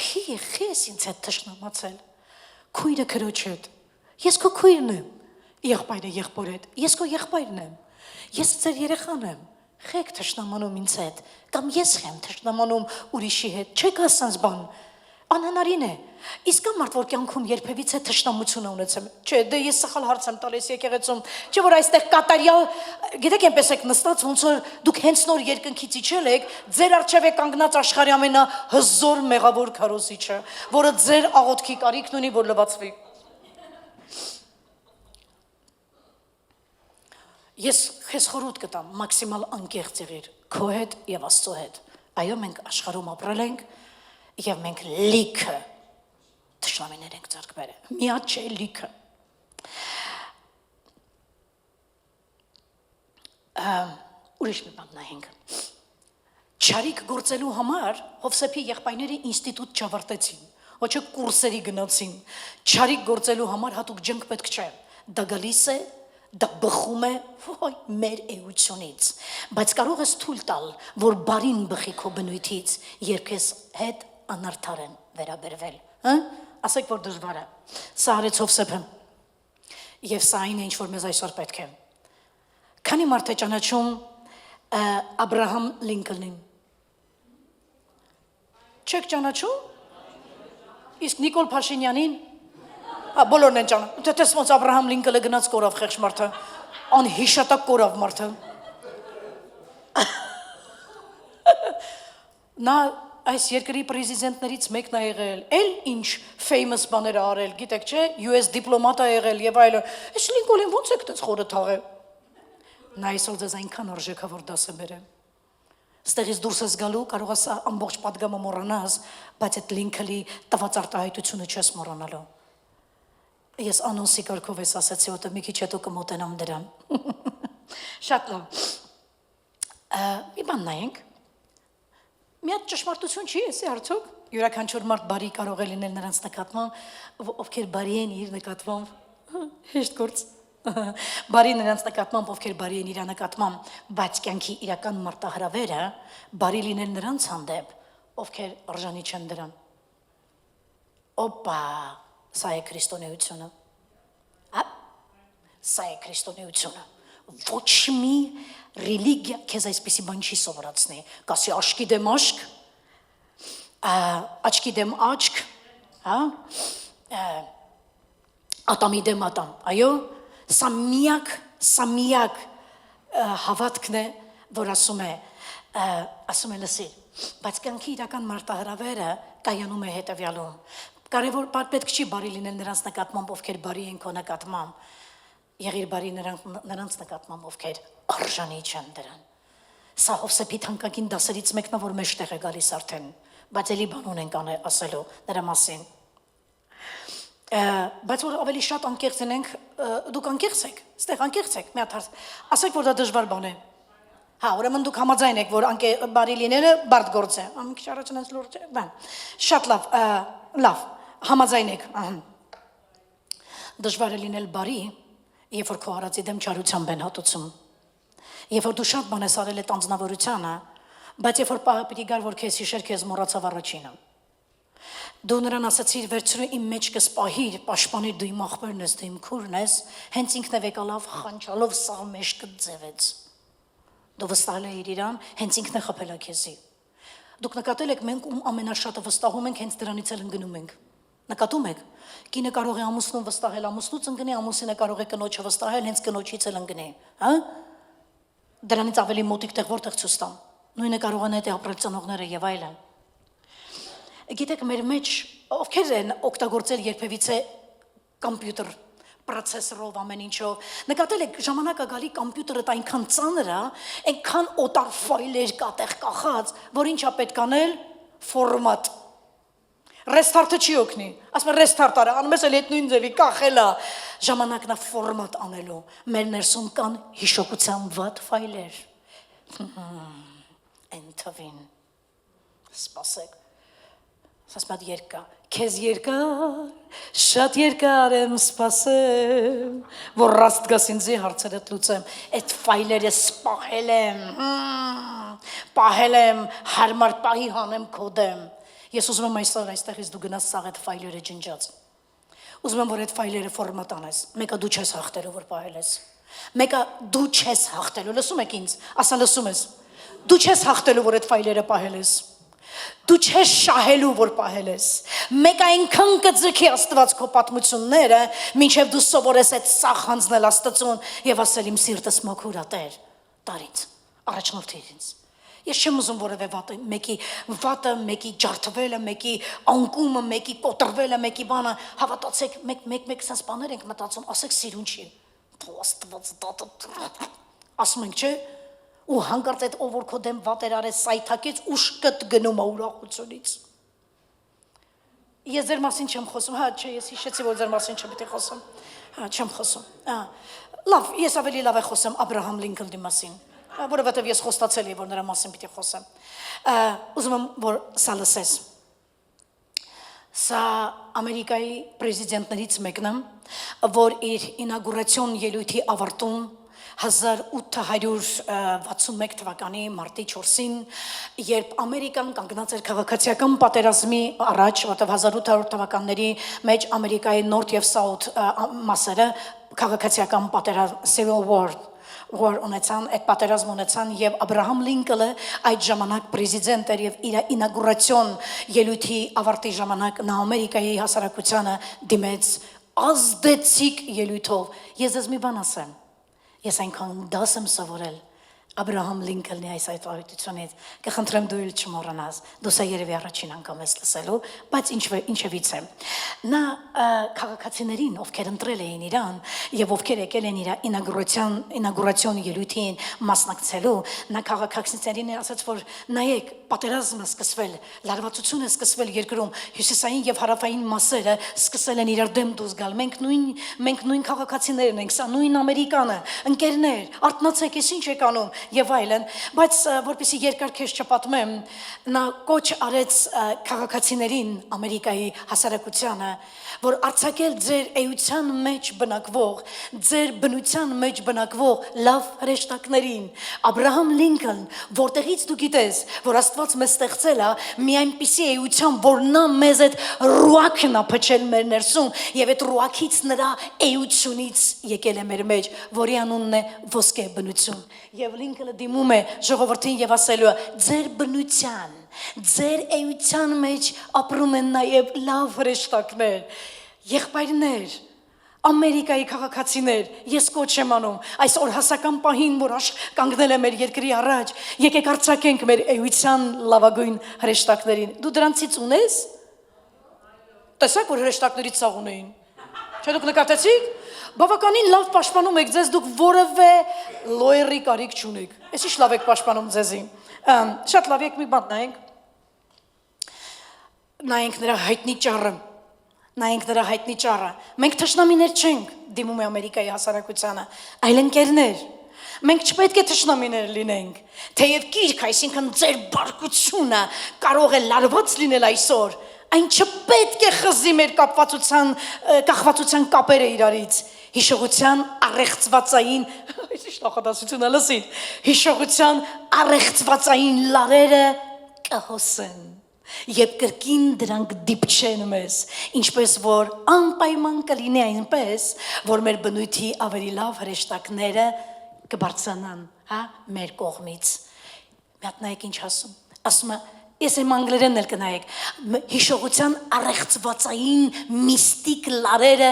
S1: Խի ես ինձ հետ թշնամացել։ Քույրը քրոջ հետ, ես քո քույրն եմ, եղբայրը եղբոր հետ, ես քո եղբայրն եմ, ես ձեր երեխան եմ, խեք թշնամանում ինձ հետ, կամ ես խեմ թշնամանում ուրիշի հետ, չեք ասած բան, անհնարին է, իսկ կա մարդ, որ կյանքում երբևիցե թշնամություն ունեցել, չէ, դե ես սխալ հարց եմ տալիս եկեղեցում, չէ որ այստեղ կատարյալ, գիտեք այնպես եք նստած, ոնց որ դուք հենց նոր երկնքից իջել եք, ձեր առջև է կանգնած աշխարհի ամենահզոր մեղավոր քարոզիչը, որը ձեր աղոթքի կարիքն ունի, որ լվացվի։ Ես քեզ խորհուրդ կտամ, մաքսիմալ անկեղծ եղիր քո հետ եւ Աստծո հետ։ Այո, մենք աշխարհում ապրել ենք եւ մենք լիքը թշնամիներ ենք ձեռք բերել։ Միած չէ լիքը։ Ուրիշ մի բան նայենք։ Չարիք գործելու համար Հովսեփի եղբայրները ինստիտուտ չավարտեցին, ոչ կուրսերի գնացին։ Չարիք գործելու համար հատուկ ջանք պետք չէ։ Դա գալիս է դա բխում է մեր էությունից, բայց կարող ես թույլ տալ, որ բարին բխի քո բնույթից, երբ ես հետ անարդար են վերաբերվել, ասեք, որ դժվար է, սա արեց Հովսեփը, և սա այն է, ինչ որ մեզ այսօր պետք է, քանի մարդ է ճանաչում Աբրահամ Լինկոլնին, չեք ճանաչում, իսկ Նիկոլ Փաշինյանին, բոլորն են ճանաչում, տես ոնց Աբրահամ Լինկոլը գնաց կորավ խեղճ մարդը, անհիշատակ կորավ մարդը, նա այս երկրի պրեզիդենտներից մեկն է եղել, էլ ինչ famous բաներ է արել, գիտեք չէ, US դիպլոմատ է եղել և այլն, այս Լինկոլին ոնց եք տես խորը թաղել, նա այսօր ձեզ այնքան արժեքավոր դաս է բերել, ստեղից դուրս ես գալու, կարող ես ամբողջ պատգամը մոռանաս, բայց այդ Լինկոլի տված արտահայտությունը չես մոռանալու, ես անոնսի կարգով ես ասացի, որտեղ մի քիչ հետո կմոտենամ դրան, շատ լավ, մի բան նայենք, մի հատ ճշմարտություն չի էսի արդյոք, յուրաքանչյուր մարդ բարի կարող է լինել նրանց նկատմամբ, ովքեր բարի են իր նկատմամբ, հեշտ գործ, բարի նրանց նկատմամբ, ովքեր բարի են իր նկատմամբ, բայց կյանքի իրական մարտահրավերը բարի լինել նրանց հանդեպ, ովքեր արժանի չեն դրան, օպա, սա է քրիստոնեությունը, սա է քրիստոնեությունը, ոչ մի ռելիգիա քեզ այսպիսի բան չի սովորացնի, կասի աշկի դեմ աշկ, աչքի դեմ աչք, ատամի դեմ ատամ, այո, սա միակ հավատքն է, որ ասում է լսիր, բայց կյանքի իրական մարտահրավերը կայանում է հետևյալում, կարևոր պետք չի բարի լինել նրանց նկատմամբ, ովքեր բարի են քո նկատմամբ, եղիր բարի նրանց նկատմամբ, ովքեր արժանի չեն դրան, սա Հովսեփի թանկագին դասերից մեկն է, որ մեջտեղ է գալիս արդեն, բայց էլի բան ունենք ասելու նրա մասին, բայց որ ավելի շատ անկեղծ ենք, դուք անկեղծ եք, ստեղ անկեղծ եք, մի հատ հարց, ասեք, որ դա դժվար բան է, ուրեմն դուք համաձայն եք, որ բարի լինելը բարդ գործ է, մի քիչ առաջ այնպես լուրջ է, բան, շատ լավ, համաձայն եք, դժվար է լինել բարի, երբ որ քո արածի դեմ չարությամբ են հատուցում, երբ որ դու շատ բան ես արել այդ անձնավորությանը, բայց երբ որ պահը պիտի գար, որ քեզ հիշեր, քեզ մոռացավ առաջինը, դու նրան ասացիր, վերցրու իմ մեջքս պահիր, պաշտպանիր, դու իմ աղբերն ես, դու իմ քուրն ես, հենց ինքն է եկալավ խանչալով սաղ մեջքը ձևեց, դու վստահել էիր իրան, հենց ինքն է խփել քեզի, դուք նկատել եք, մենք ում ամենաշատը վստահում ենք, հենց դրանից էլ ընկնում ենք, նկատում եք, կինը կարող է ամուսնուն վստահել, ամուսնուց ընկնի, ամուսինը կարող է կնոջը վստահել, հենց կնոջից էլ ընկնի, դրանից ավելի մոտիկ տեղ որտեղ ցույց տամ, նույնը կարող են այդ ապրել ծնողները եւ այլն, գիտեք մեր մեջ ովքեր են օգտագործել երբևիցե կոմպյուտեր պրոցեսորով ամեն ինչով նկատել եք ժամանակը գալի կոմպյուտերը այնքան ծանր է այնքան օտար ֆայլեր կա տեղ կախած որ ինչա պետք անել ֆորմատ Restart-ը չի օգնի, ասում է restart արա, անում ես էլ այդ նույն ձևի կախելա, ժամանակն է ֆորմատ անելու, մեր ներսում կան հիշողության վատ ֆայլեր, են թվին, սպասեք, սասմատ երկա, քեզ երկար, շատ երկար եմ սպասեմ, որ ռաստ գաս ինձի հարցերդ լուծեմ, այդ ֆայլերը պահել եմ, հարմար պահի հանեմ կոդեմ, Ես ուզում եմ այստեղից դու գնաս սաղ այդ ֆայլերը ջնջած, ուզում եմ, որ այդ ֆայլերը ֆորմատ անես, մեկը դու չես հաղթելու, որ պահել ես, մեկը դու չես հաղթելու, լսում եք ինձ, ասա լսում ես, դու չես հաղթելու, որ այդ ֆայլերը պահել ես, դու չես շահելու, որ պահել ես, մեկը այնքան կձգի Աստված քո պատմությունները, մինչև դու սովորես այդ սաղ հանձնել Աստծուն և ասել իմ սիրտս մաքուր է Տեր, տարից, առաջնորդիր ինձ Ես չեմ ուզում որևէ վատը, մեկի ջարդվելը, մեկի անկումը, մեկի կոտրվելը, մեկի բանը, հավատացեք, մեկ սենց բաներ ենք մտածում, ասեք սիրուն չի, ասում ենք չէ, ու հանկարծ այդ ով որ քո դեմ վատեր արես սայթակեց, ուշկտ գնում է ուրախությունից, ես ձեր մասին չեմ խոսում, չէ, ես հիշեցի, որ ձեր մասին չպիտի խոսում, չեմ խոսում, լավ, ես ավելի լավ է խոսեմ Աբրահամ Լինկոլնի մասին, որովհետև ես խոստացել եմ, որ նրա մասին պիտի խոսեմ, ուզում եմ, որ սա լսես, Սա Ամերիկայի պրեզիդենտներից մեկն է, որ իր ինագուրացիոն ելույթի ավարտում 1861 թվականի մարտի 4-ին, երբ Ամերիկան կանգնած էր քաղաքացիական պատերազմի առաջ, որտեղ 1800 թվականների մեջ Ամերիկայի North եւ South մասերը քաղաքացիական պատերազմ Civil War ունեցան, այդ պատերազմ ունեցան եւ Աբրահամ Լինկոլը այդ ժամանակ պրեզիդենտ էր եւ իր ինագուրացիոն ելույթի ավարտի ժամանակ նա Ամերիկայի հասարակությանը դիմեց ազդեցիկ ելույթով։ Ես ձեզ մի բան ասեմ, ես այնքան դաս եմ սովորել Աբրահամ Լինկոլնի այս այդտությունից, կխնդրեմ դու իլ չմոռանաս, դու սա երևի առաջին անգամ ես լսելու, բայց ինչևից է։ Նա քաղաքացիներին, ովքեր ընտրել էին իրան եւ ովքեր եկել են իր ինագուրացիոն ելույթին մասնակցելու, նա քաղաքացիներին ասաց, որ նայեք, պատերազմը սկսվել, լարվածությունը սկսվել երկրում, հյուսիսային եւ հարավային մասերը սկսել են իրար դեմ դուրս գալ։ Մենք նույն քաղաքացիներն ենք, սա նույն Ամերիկան է, ընկերներ, արթնացեք, ես ինչ եք անում եւ այլն, բայց որպեսզի երկար քեզ չպատմեմ, նա կոչ արեց քաղաքացիներին Ամերիկայի հասարակությանը, որ արձակել ձեր էության մեջ բնակվող, ձեր բնության մեջ բնակվող լավ հրեշտակներին։ Աբրահամ Լինկոլն, որտեղից դու գիտես, որ Աստված մեզ ստեղծել է մի այնպիսի էության, որ նա մեզ այդ ռուակն է փչել մեր ներսում եւ այդ ռուակից նրա էությունից եկել է մեր մեջ, որի անունն է ոսկե բնություն։ Եվ Լինկոլը դիմում է ժողովրդին եւ ասելու է. ձեր բնության, ձեր էության մեջ ապրում են նաեւ լավ հրեշտակներ, եղբայրներ, Ամերիկայի քաղաքացիներ, ես կոչ եմ անում այսօր հասական պահին, որ կանգնել է մեր երկրի առաջ, եկեք արձակենք մեր էության լավագույն հրեշտակներին։ Դու դրանցից ունես։ Տեսեք, որ հրեշտակներից սաղ ունեին։ Չէ՞ դուք նկատեցիք։ Բավականին լավ պաշտպանում եք ձեզ, դուք որևէ լոյերի կարիք չունեք։ Էս ինչ լավ եք պաշտպանում ձեզի։ Շատ լավ եք մի բան նայենք նրա հայտնի ճառը։ Մենք թշնամիներ չենք, դիմում է Ամերիկայի հասարակությանը, այլ ընկերներ։ Մենք չպետք է թշնամիներ լինենք, թեև գիրք, այսինքն ձեր բարկությունը կարող է լարված լինել այսօր, այն չպետք է խզի մեր կախվածության կապերը իրարից։ Հիշողության առեղծվածային, հիշողության առեղծվածային լարերը կհոսեն եւ կրկին դրանք դիպչեն մեզ, ինչպես որ անպայման կլինի այնպես, որ մեր բնույթի ավելի լավ հրեշտակները կբարձրանան, մեր կողմից։ Մի հատ նայեք ինչ ասում է, ես եմ անգլերենն էլ կնայեք, հիշողության առեղծվածային միստիկ լարերը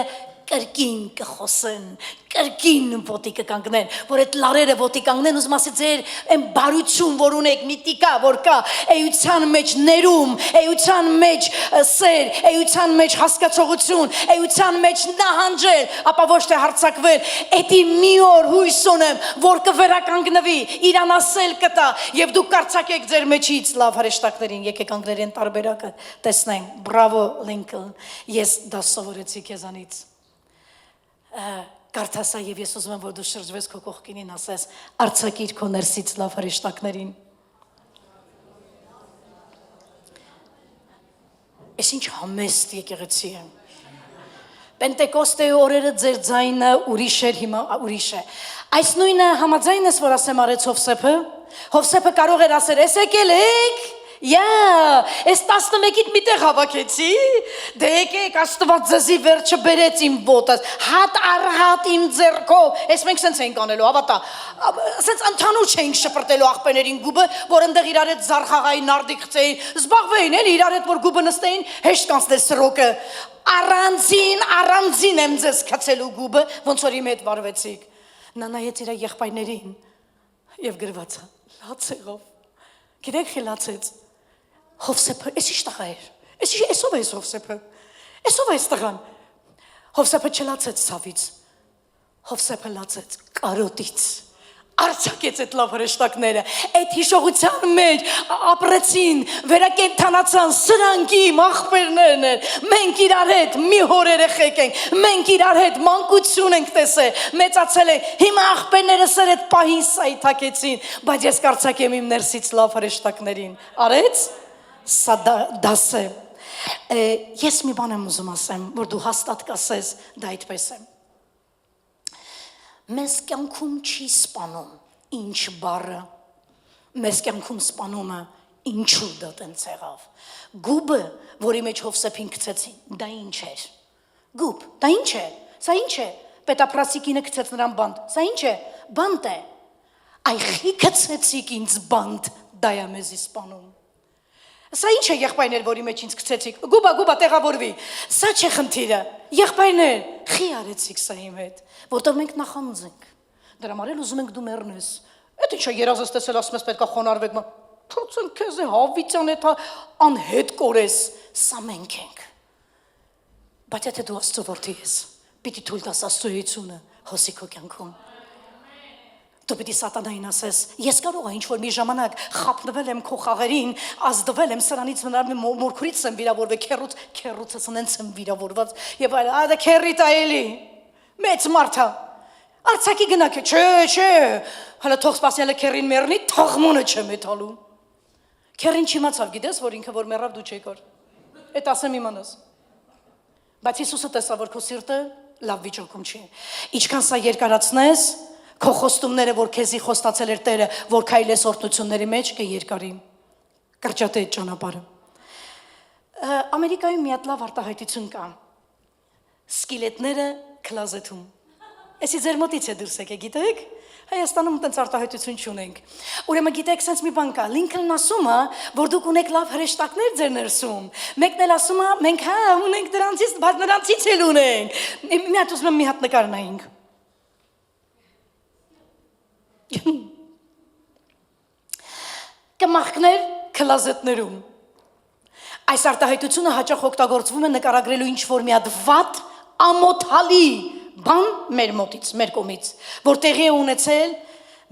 S1: կրկին կխոսեն, կրկին ոտի կկանգնեն, որ այդ լարերը ոտի կանգնեն, ուզում ասի ձեր այն բարություն, որ ունեք, միտիկա, որ կա, էության մեջ ներում, էության մեջ սեր, էության մեջ հասկացողություն, էության մեջ նահանջել, ապա ոչ թե հարձակվել, էդի մի օր հույս ունեմ, որ կվերականգնվի, իրանասել կտա, եւ դուք կարծակեք ձեր մեջից լավ հրեշտակներին, եկեք անգլերեն տարբերակը տեսնենք, բրավո Լինկոլն, ես դա սովորեցի քեզանից։ Կարդասա եւ ես ուզում եմ, որ դու շրջվես քո կողքինին ասես, արձակիր քո ներսից լավ հրեշտակներին։ Ես ինչ համեստ եկեղեցի եմ։ Պենտեկոստեի օրերը ձեր ձայնը ուրիշ էր, հիմա ուրիշ է։ Այս նույնը համաձայն ես, որ ասեմ արեց Հովսեփը կարող էր ասել, ես եկել եք, ես 11-ից միտեղ հավաքեցի, դե եկեք Աստված ձեզի վերջը բերեց իմ ոտս, հատ առ հատ իմ ձեռքով, ես մենք սենց էինք անելու, հավատա, սենց ընդհանուր չէինք շպրտելու աղբեներին գուբը, որ ընդեղ իրար հետ զարխաղայի նարդիկ խծեին, զբաղվեին էլ իրար հետ, որ գուբը նստեին, հեշտ կանցնել սրոկը, առանձին եմ ձեզ կացելու գուբը, ոնց որ իմ հետ վարվեցիք, նա նայեց իր եղբայրներին և գրվածա, լաց եղով, գիտեք խի լացեց, Հովսեփը, ես ինչ տղա էր, եսով է ես Հովսեփը, եսով է ես տղան, Հովսեփը չլացեց ցավից, Հովսեփը լացեց կարոտից, արձակեց այդ լավ հրեշտակները, այդ հիշողության մեջ ապրեցին, վերակենդանացան, սրանք իմ աղբերներն են, մենք իրար հետ մի հոր երեխեք ենք, մենք իրար հետ մանկություն ենք տեսել, մեծացել ենք, հիմա աղբերները սեր այդ պահին սայթակեցին, բայց ես կարծակեմ իմ ներսից լավ հրեշտակներին, արեց, սա դաս է, Ես մի բան եմ ուզում ասեմ, որ դու հաստատ կասես, դա այդպես է։ Մեզ կյանքում չի սպանում ինչ բառը, մեզ կյանքում սպանում է ինչու դա տենց եղավ։ Գուբը, որի մեջ Հովսեփին գցեցին, դա ինչ էր։ Գուբ, դա ինչ է։ Սա ինչ է։ Պետապրասիկինը գցեց նրան բանտ։ Սա ինչ է։ Բանտ է։ Այխի գցեցիք ինձ բանտ, դա է մեզի սպանում։ Սա ինչ է եղբայրներ, որի մեջ ինձ գցեցիք։ Գուբա, տեղավորվի։ Սա չէ խնդիրը։ Եղբայրներ, խի արեցիք սա իմ հետ, որտեղ մենք նախանձենք։ Դրա համար էլ ուզում ենք դու մեռնես։ Այդ ինչա երազս տեսել ասում ես պետքա խոնարհվեք, թողցեն քեզ է հավիտյան է թա անհետ կորես։ Սա մենք ենք։ Բայց եթե դու Աստծո որդի ես, պիտի թույլ տաս Աստծո էությունը հոսի քո կյանքում։ Դու պիտի սատանային ասես, ես կարող եմ ինչ-որ մի ժամանակ խապնվել եմ քո խաղերին, ազդվել եմ սրանից մորքուրից եմ վիրավորվել, քեռուցս նենց եմ վիրավորված, եւ այլ, դա քեռիտ այելի, մեծ մարդ է, արցակի գնակ է, չէ, հələ թող սպասյալը քեռին մեռնի, թաղմոնը չեմ էթալու, քեռին չիմացավ, գիտես, որ ինքը որ մեռավ դու չեկար, էդ ասեմ իմանաս, բայց Հիսուսը տեսավ, որ քո սիրտը լավ վիճակում չի, ինչքան սա երկարացնես, քո խոստումները, որ քեզի խոստացել էր Տերը, որ քայլես օրհնությունների մեջ կերկարի, կրճատե այդ ճանապարհը։ Ամերիկայում մի հատ լավ արտահայտություն կա։ Սկիլետները քլազեթում։ Էսի ձեր մոտից է դուրս եկե, գիտեք։ Հայաստանում տենց արտահայտություն չունենք։ Ուրեմն գիտեք, sense մի բան կա։ Լինքոլնն ասում է, որ դուք ունեք լավ հրեշտակներ ձեր ներսում։ Մեկն էլ ասում է, մենք ունենք դրանցից, բայց նրանցից էլ ունենք։ Մի հատ ուզում եմ մի հատ նկար նայենք։ Կմախքներ քլազետներում։ Այս արտահայտությունը հաճախ օգտագործվում է նկարագրելու ինչ-որ մի հատ վատ ամոթալի բան մեր մոտից, մեր կողմից, որ տեղի է ունեցել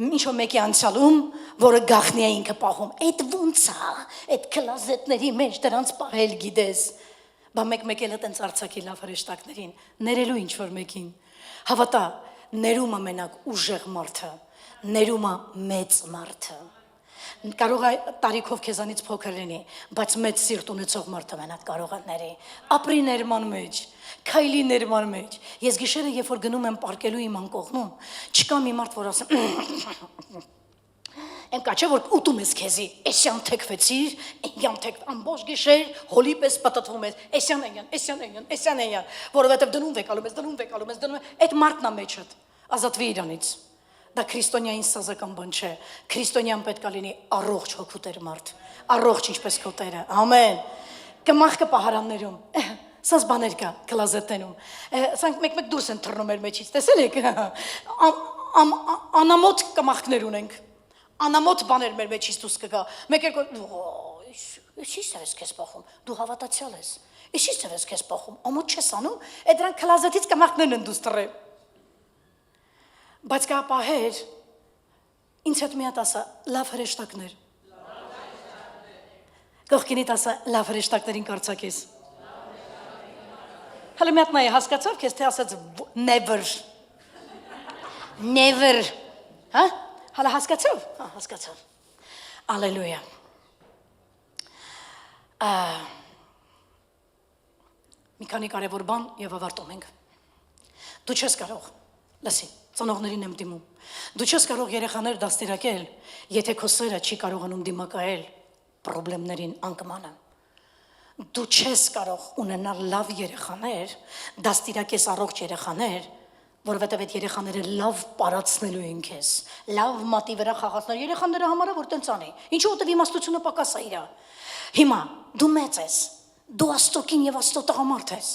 S1: ինչ-որ մեկի անցյալում, որը գախնի է ինքը պահում։ Այդ ոնց է, այդ քլազետների մեջ դրանց պահել գիտես։ Բա մեկ էլ այտենց արցակի լավ հրեշտակներին, ներելու ինչ-որ մեկին։ Հավատա, ներումը մենակ ուժեղ մարդը, ներումը մեծ մարդը։ Կարող է տարիքով քեզանից փոքր լինի, բայց մեծ սիրտ ունեցող մարդը մենակ կարող է ների։ Ապրի ներման մեջ, քայլի ներման մեջ։ Ես գիշերը, երբ որ գնում եմ պարկելու իմ անկողնում, չկա մի մարդ, որ ասում Եմ կա չէ, որ ուտում ես քեզի, էսյան թեքվեցիր, էնյան թեք, ամբողջ գիշեր հոլի պես պատտվում ես, էսյան էնյան, որովհետև դնում վեկալում ես, այդ մարդն է մեջդ, ազատվի իրանից։ Դա քրիստոնյային սազական բան չէ, քրիստոնյան պետք է լինի առողջ հոգու տեր մարդ, առողջ ինչպես քո Տերը, ամեն, կմախքը պահարաններում, սանց բաներ կա, կլազետներում, սանք մեկ դուրս են թռնում մեր մեջից, տեսել եք, անամոտ կմախքներ ունենք, անամոտ բաներ մեր մեջից դուրս կգա, մեկ երկու, ինչի՞ց ես քեզ պախում, դու հավատացյալ ես, ինչի՞ց ես քեզ պախում, ամոթ չես անում, այդ դրանք կլազետից կմախքներն են դուրս թռել։ Բայց կա պահեր, ինձ հետ մի հատ ասա, լավ հրեշտակներ։ Կողքինիդ ասա, լավ հրեշտակներին կարծակես։ Հələ մի հատ նայ հասկացավ քեզ, թե ասաց never, հա? Հələ հասկացավ? Հա, հասկացավ։ Ալելույա։ Մի քանի կարևոր բան եւ ավարտում ենք։ Դու չես կարող, լսի, ծնողներին եմ դիմում։ Դու չես կարող երեխաներ դաստիարակել, եթե քո սերը չի կարողանում դիմակայել պրոբլեմներին, անկմանը։ Դու չես կարող ունենալ լավ երեխաներ, դաստիարակես առողջ երեխաներ, որովհետև այդ երեխաները լավ պարացնելու են քեզ, լավ մատի վրա խաղացնել երեխաները համարը, որ տենց անի։ Ինչու որտև իմաստությունը պակաս է իրա։ Հիմա դու մեծ ես, դու Աստծոքին եւ Աստծո տղամարդ ես։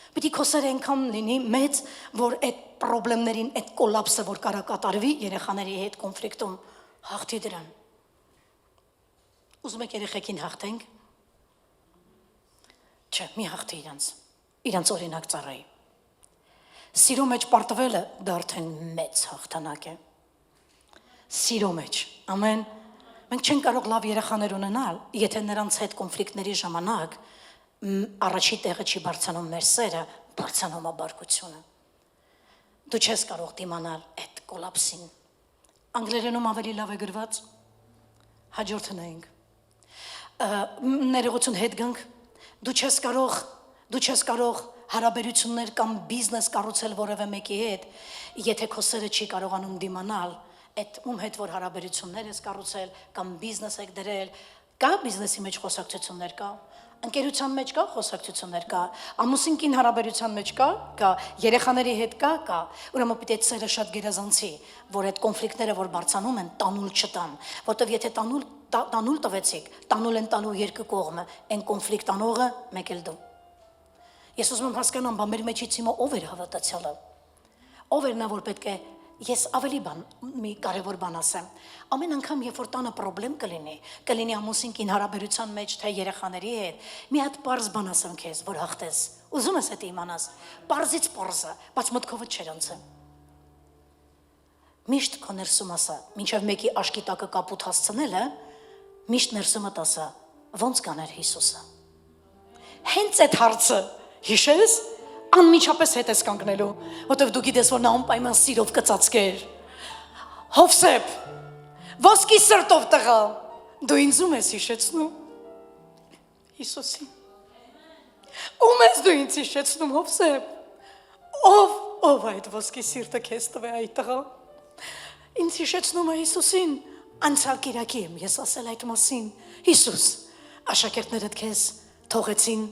S1: Պիտի քո սերը այնքան լինի մեծ, որ այդ պրոբլեմներին, այդ կոլապսը, որ կարա կատարվի երեխաների հետ կոնֆլիկտում, հաղթի դրան։ Ուզում եք երեխեքին հաղթենք։ Չէ, մի հաղթի իրանց օրինակ ծառայի։ Սիրո մեջ պարտվելը դա արդեն մեծ հաղթանակ է։ Սիրո մեջ, ամեն։ Մենք չենք կարող լավ երեխաներ ունենալ, եթե նրանց հետ կոնֆլիկտների ժամանակ առաջի տեղը չի բարձանում մեր սերը, բարձանում է բարկությունը։ Դու չես կարող դիմանալ այդ կոլապսին։ Անգլերենում ավելի լավ է գրված, հաջորդը նայենք։ Ներողություն հետ գանք, Դու չես կարող հարաբերություններ կամ բիզնես կառուցել որևէ մեկի հետ, եթե քո սերը չի կարողանում դիմանալ այդ ում հետ որ հարաբերություններ ես կառուցել կամ բիզնես եք դրել, կա բիզնեսի մեջ խոսակցություններ կա, ընկերության մեջ կա խոսակցություններ կա, ամուսինքին հարաբերության մեջ կա, երեխաների հետ կա, ուրեմն պիտի այդ սերը շատ գերազանցի, որ այդ կոնֆլիկտները որ բարձանում են, տանուլ չտան, որտեվ եթե տանուլ տվեցիք, տանուլ են տալու երկու կողմը, այն կոնֆլիկտ անողը մեկ էլ դու։ Ես ուզում եմ հասկանամ, բա մեր մեջից հիմա ով էր հավատացյալը։ Ով էր նա, որ պետք է ես ավելի մի կարևոր բան ասեմ։ Ամեն անգամ, երբ որ տանը խնդրեմ կլինի ամուսինքին հարաբերության մեջ, թե երեխաների հետ, մի հատ պարզ բան ասեմ քեզ, որ հաղթես։ Ուզում ես դա իմանաս։ Պարզից պարզը, բայց մտքովդ չեր անցել։ Միշտ քո ներսում ասա, մինչև մեկի աշկի տակը կապուտ հասցնելը, միշտ ներսումդ ասա, ոնց կաներ Հիսուսը։ Հենց այդ հարցը հիշես, անմիջապես հետ ես կանգնելու, որտև դու գիտես, որ նա անպայման սիրով կծածկեր։ Հովսեփ, ոսկի սրտով տղա, դու ինձ ում ես հիշեցնում։ Հիսուսին։ Ում ես դու ինձ հիշեցնում, Հովսեփ։ Ով այդ ոսկի սիրտը քեզ տվե այդ տղա։ Ինձ հիշեցնում է Հիսուսին, անցյալ կիրակի եմ ես ասել այդ մասին։ Հիսուս, աշակերտներդ քեզ թողեցին,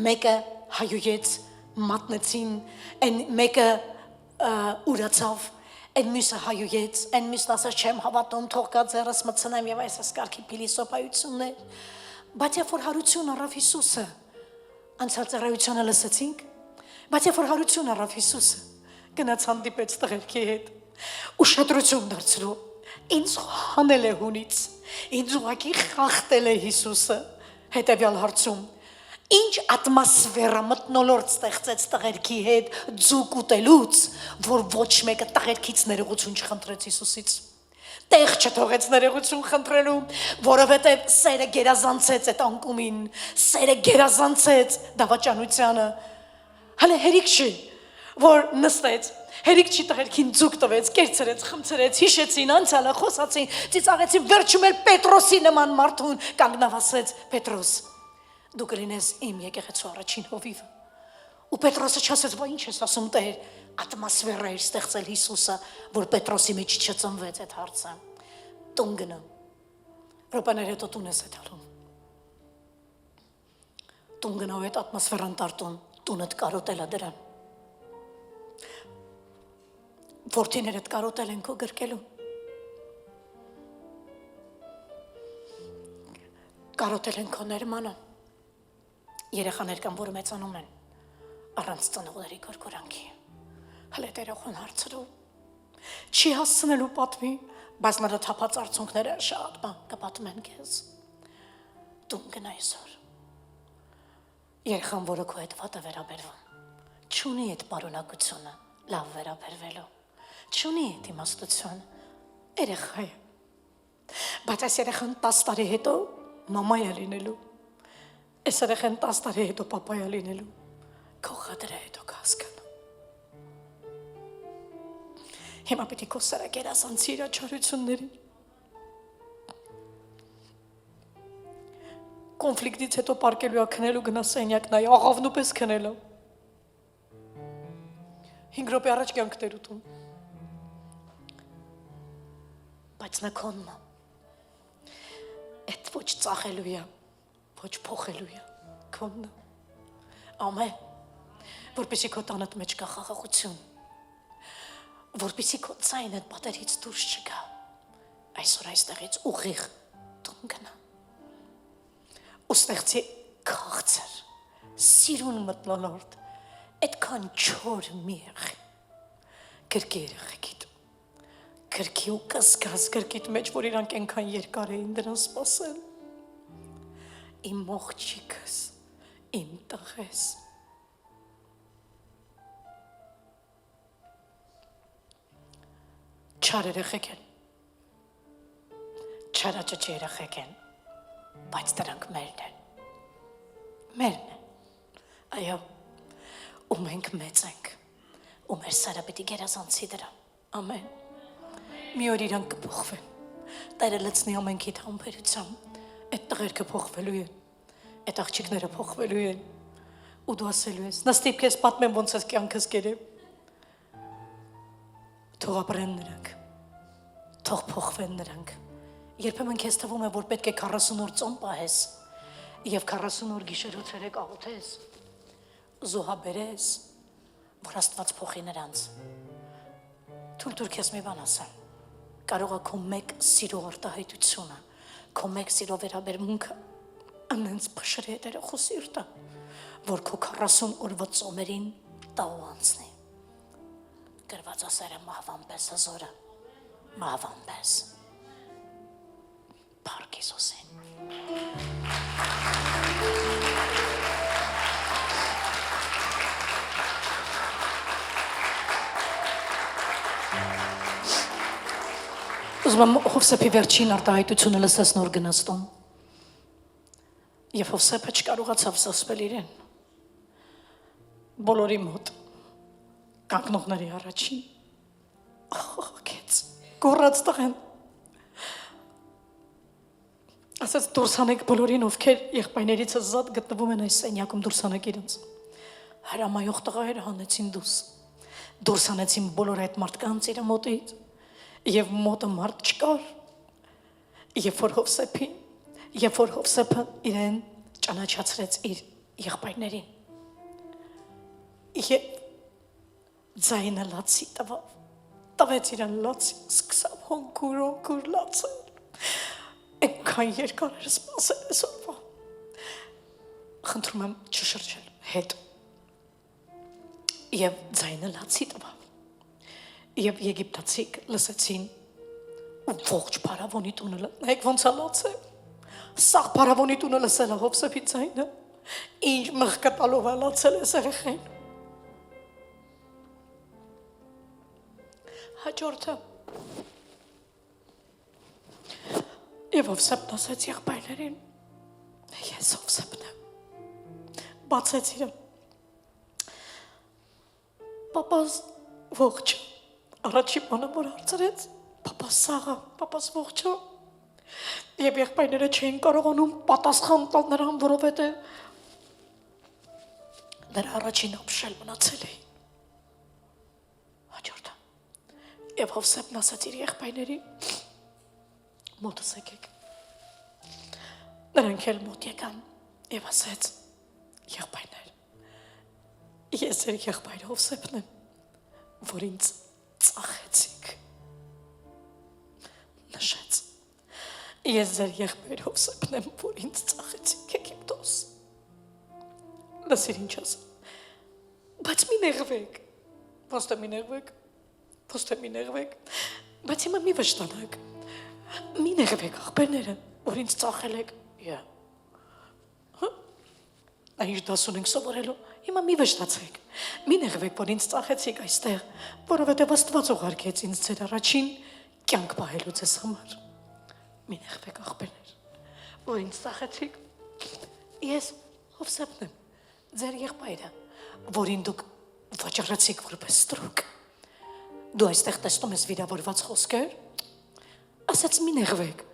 S1: մեկը հայույեց, մատնեցին, այն մեկը ուրացավ, այն մյուսը հայույեց, այն մյուսն ասաց չեմ հավատում, թող գա ձեռս մտցնեմ եւ այս կարգի փիլիսոփայություններ, բայց երբ որ հարություն առավ Հիսուսը, անցյալ ծառայությունը լսեցինք, բայց երբ որ հարություն առավ Հիսուսը, գնաց հանդիպեց տղերքի հետ, ուշադրություն դարձրու, ինձ հանել է հունից, ինձ ուղղակի խախտել է Հիսուսը, հետևյալ հարցում Ինչ ատմոսֆերա մթնոլորտ ստեղծեց տղերքի հետ ձուկ ուտելուց, որ ոչ մեկը տղերքից ներողություն չխնդրեց Հիսուսից։ Տեղ չթողեց ներողություն խնդրելու, որովհետև սերը գերազանցեց այդ անկումին, սերը գերազանցեց դավաճանությանը։ Հələ հերիք չի, որ նստեց, հերիք չի տղերքին ձուկ տվեց, կերցրեց, խմցրեց, հիշեցին, անցյալը խոսացին, ծիծաղեցին, վերջում էլ Պետրոսի նման մարդուն կանգնավ ասեց Պետրոս Դու կլինես իմ եկեղեցու առաջին հովիվը։ Ու Պետրոսը չասեց, բա ինչ ես ասում Տեր, ատմոսֆերա էր ստեղծել Հիսուսը, որ Պետրոսի մեջ չծնվեց այդ հարցը։ Տուն գնա։ Ռոպաներ հետո տուն ես հետալում։ Տուն գնա ու այդ ատմոսֆերան տարտուն, տունդ կարոտել է դրան։ Որդիներդ կարոտել են քո գրկելու։ Կարոտել են քո ներմանը։ Երեխաներ կան, որ մեծանում են առանց ծնողների կորկորանքի, հլետերոխուն հարցրու, չի հասցնելու պատմի, բայց նրա թափած արցունքները շատ բան կպատմեն քեզ, տուն գնա այսօր, երեխան, որը քո հետ վատ է վերաբերվում, չունի այդ պարունակությունը լավ վերաբերվելու, չունի այդ իմաստություն, երեխա է, բայց այս երեխան 10 տարի հետո մամա է լինելու, Այս երեխան 10 տարի հետո պապայա լինելու, քո խադրը հետո կհասկանա։ Հիմա պիտի քո սերը գերազանցի իր աչարություններին։ Կոնֆլիկտից հետո պարկելու է քնելու գնա սենյակ նայ, աղավնու պես քնելու։ 5 րոպե առաջ կյանք դեր ուտում։ Բայց նա քոնն է։ Այդ ոչ ծախելու է։ Ոչ փոխելու է, քոնն է, ամեն, որպեսի քո տանդ մեջ կա խաղաղություն, որպեսի քո ձայնդ այդ պատերից դուրս չգա, այսօր այստեղից ուղիղ տուն գնա, ու ստեղծի քաղցր, սիրուն մթնոլորտ, այդքան չոր մի եղի, գրկի երեխեքիդ, գրկի ու կզգազ գրկիդ մեջ, որ իրանք ենքան երկար էին դրան սպասել, Իմ մողջիկս, իմ տղես։ Չար երեխեք են, չարաճճ երեխեք են, բայց դրանք մերն են, մերն են, այո, ու մենք մեծ ենք, ու մեր սերը պիտի գերազանցի դրա, ամեն, մի օր իրանք կփոխվեն, Տերը լցնի ամենքիդ համբերությամբ, Այդ տղերքը փոխվելու են, այդ աղջիկները փոխվելու են ու դու ասելու ես նստիպ քեզ պատմեմ ոնց ես կյանքս կերեմ թող ապրեն նրանք թող փոխվեն նրանք երբեմն քեզ թվում է որ պետք է 40 օր ծոմ պահես եւ 40 օր գիշեր ու ցերեկ աղոթես զոհաբերես որ Աստված փոխի նրանց թույլ քեզ մի բան ասեմ կարող է քո մեկ սիրո արտահայտությունը քո մեկ սիրո վերաբերմունքը անենց փշրի հետերը խոսիրտը որ քո 40 օրվա ծոմերին տաու անցնի գրված ասերը մահվան պես հզորը մահվան պես Փառք Հիսուսին Ուզում եմ Հովսեփի վերջին արտահայտությունը լսես նոր գնացտում Եվ Հովսեփը չկարողացավ զսպել իրեն բոլորի մոտ կանգնողների առաջին աղոթեց գոռաց տղեն ասաց դուրս հանեք բոլորին ովքեր եղբայրներից զատ գտնվում են այս սենյակում դուրս հանեք իրենց հրամայող տղաերը հանեցին դուրս հանեցին բոլոր այդ մարդկանց իր մոտից Եվ մոտը մարդ չկար Երբ որ Հովսեփը իրեն ճանաչացրեց իր եղբայրներին Եվ ձայնը լացի տվեց իրեն լացի սկսավ հոնքուր լացել Այնքան երկար էր սպասել այսօրվա Խնդրում եմ չշրջել հետ Եվ ձայնը լացի տվավ Եվ եգիպտացիք լսեցին ու ողջ փարավոնի տունը լսեք ոնց է լացել Սաղ փարավոնի տունը լսել է Հովսեփի ձայնը Ինչ մղկտալով է լացել այս երեխան Հաջորդը Եվ Հովսեփն ասաց եղբայրներին Ես Հովսեփն եմ Բացեց իրեն Պապաս ողջ Առաջի բանը որ հարցրեց, պապաս սաղը, պապաս ողջը Եվ եղբայրները չէին կարողանում պատասխան տալ նրան, որովհետև նրա առաջին ապշել մնացել էին Հաջորդը Եվ Հովսեփն ասաց իր եղբայրներին մոտս եկեք Նրանք էլ մոտ եկան և ասաց եղբայրներ Ես ձեր եղբայրը Հովսեփն եմ, որ ինձ ծախեցիք Նշեց Ես ձեր եղբայր Հովսեփն եմ, որ ինձ ծախեցիք Եգիպտոս Լսիր ինչ ասեմ Բայց մի նեղվեք Ոստե մի նեղվեք Բայց հիմա մի վշտանաք Մի նեղվեք աղբերները, որ ինձ ծախել եք Ինչ դասուն ենք սովորելու Հիմա մի վշտացեք Մի նեղվեք, որ ինձ ծախեցիք այստեղ Որովհետև Աստված ուղարկեց ինձ ձեր առաջին կյանք պահելու ձեզ համար Մի նեղվեք աղբերներ Որ ինձ ծախեցիք Ես Հովսեփն եմ Ձեր եղբայրը Որին դուք վաճառեցիք որպես ստրուկ Դու այստեղ տեսնում ես վիրավորված խոսքեր Ասաց մի նեղվեք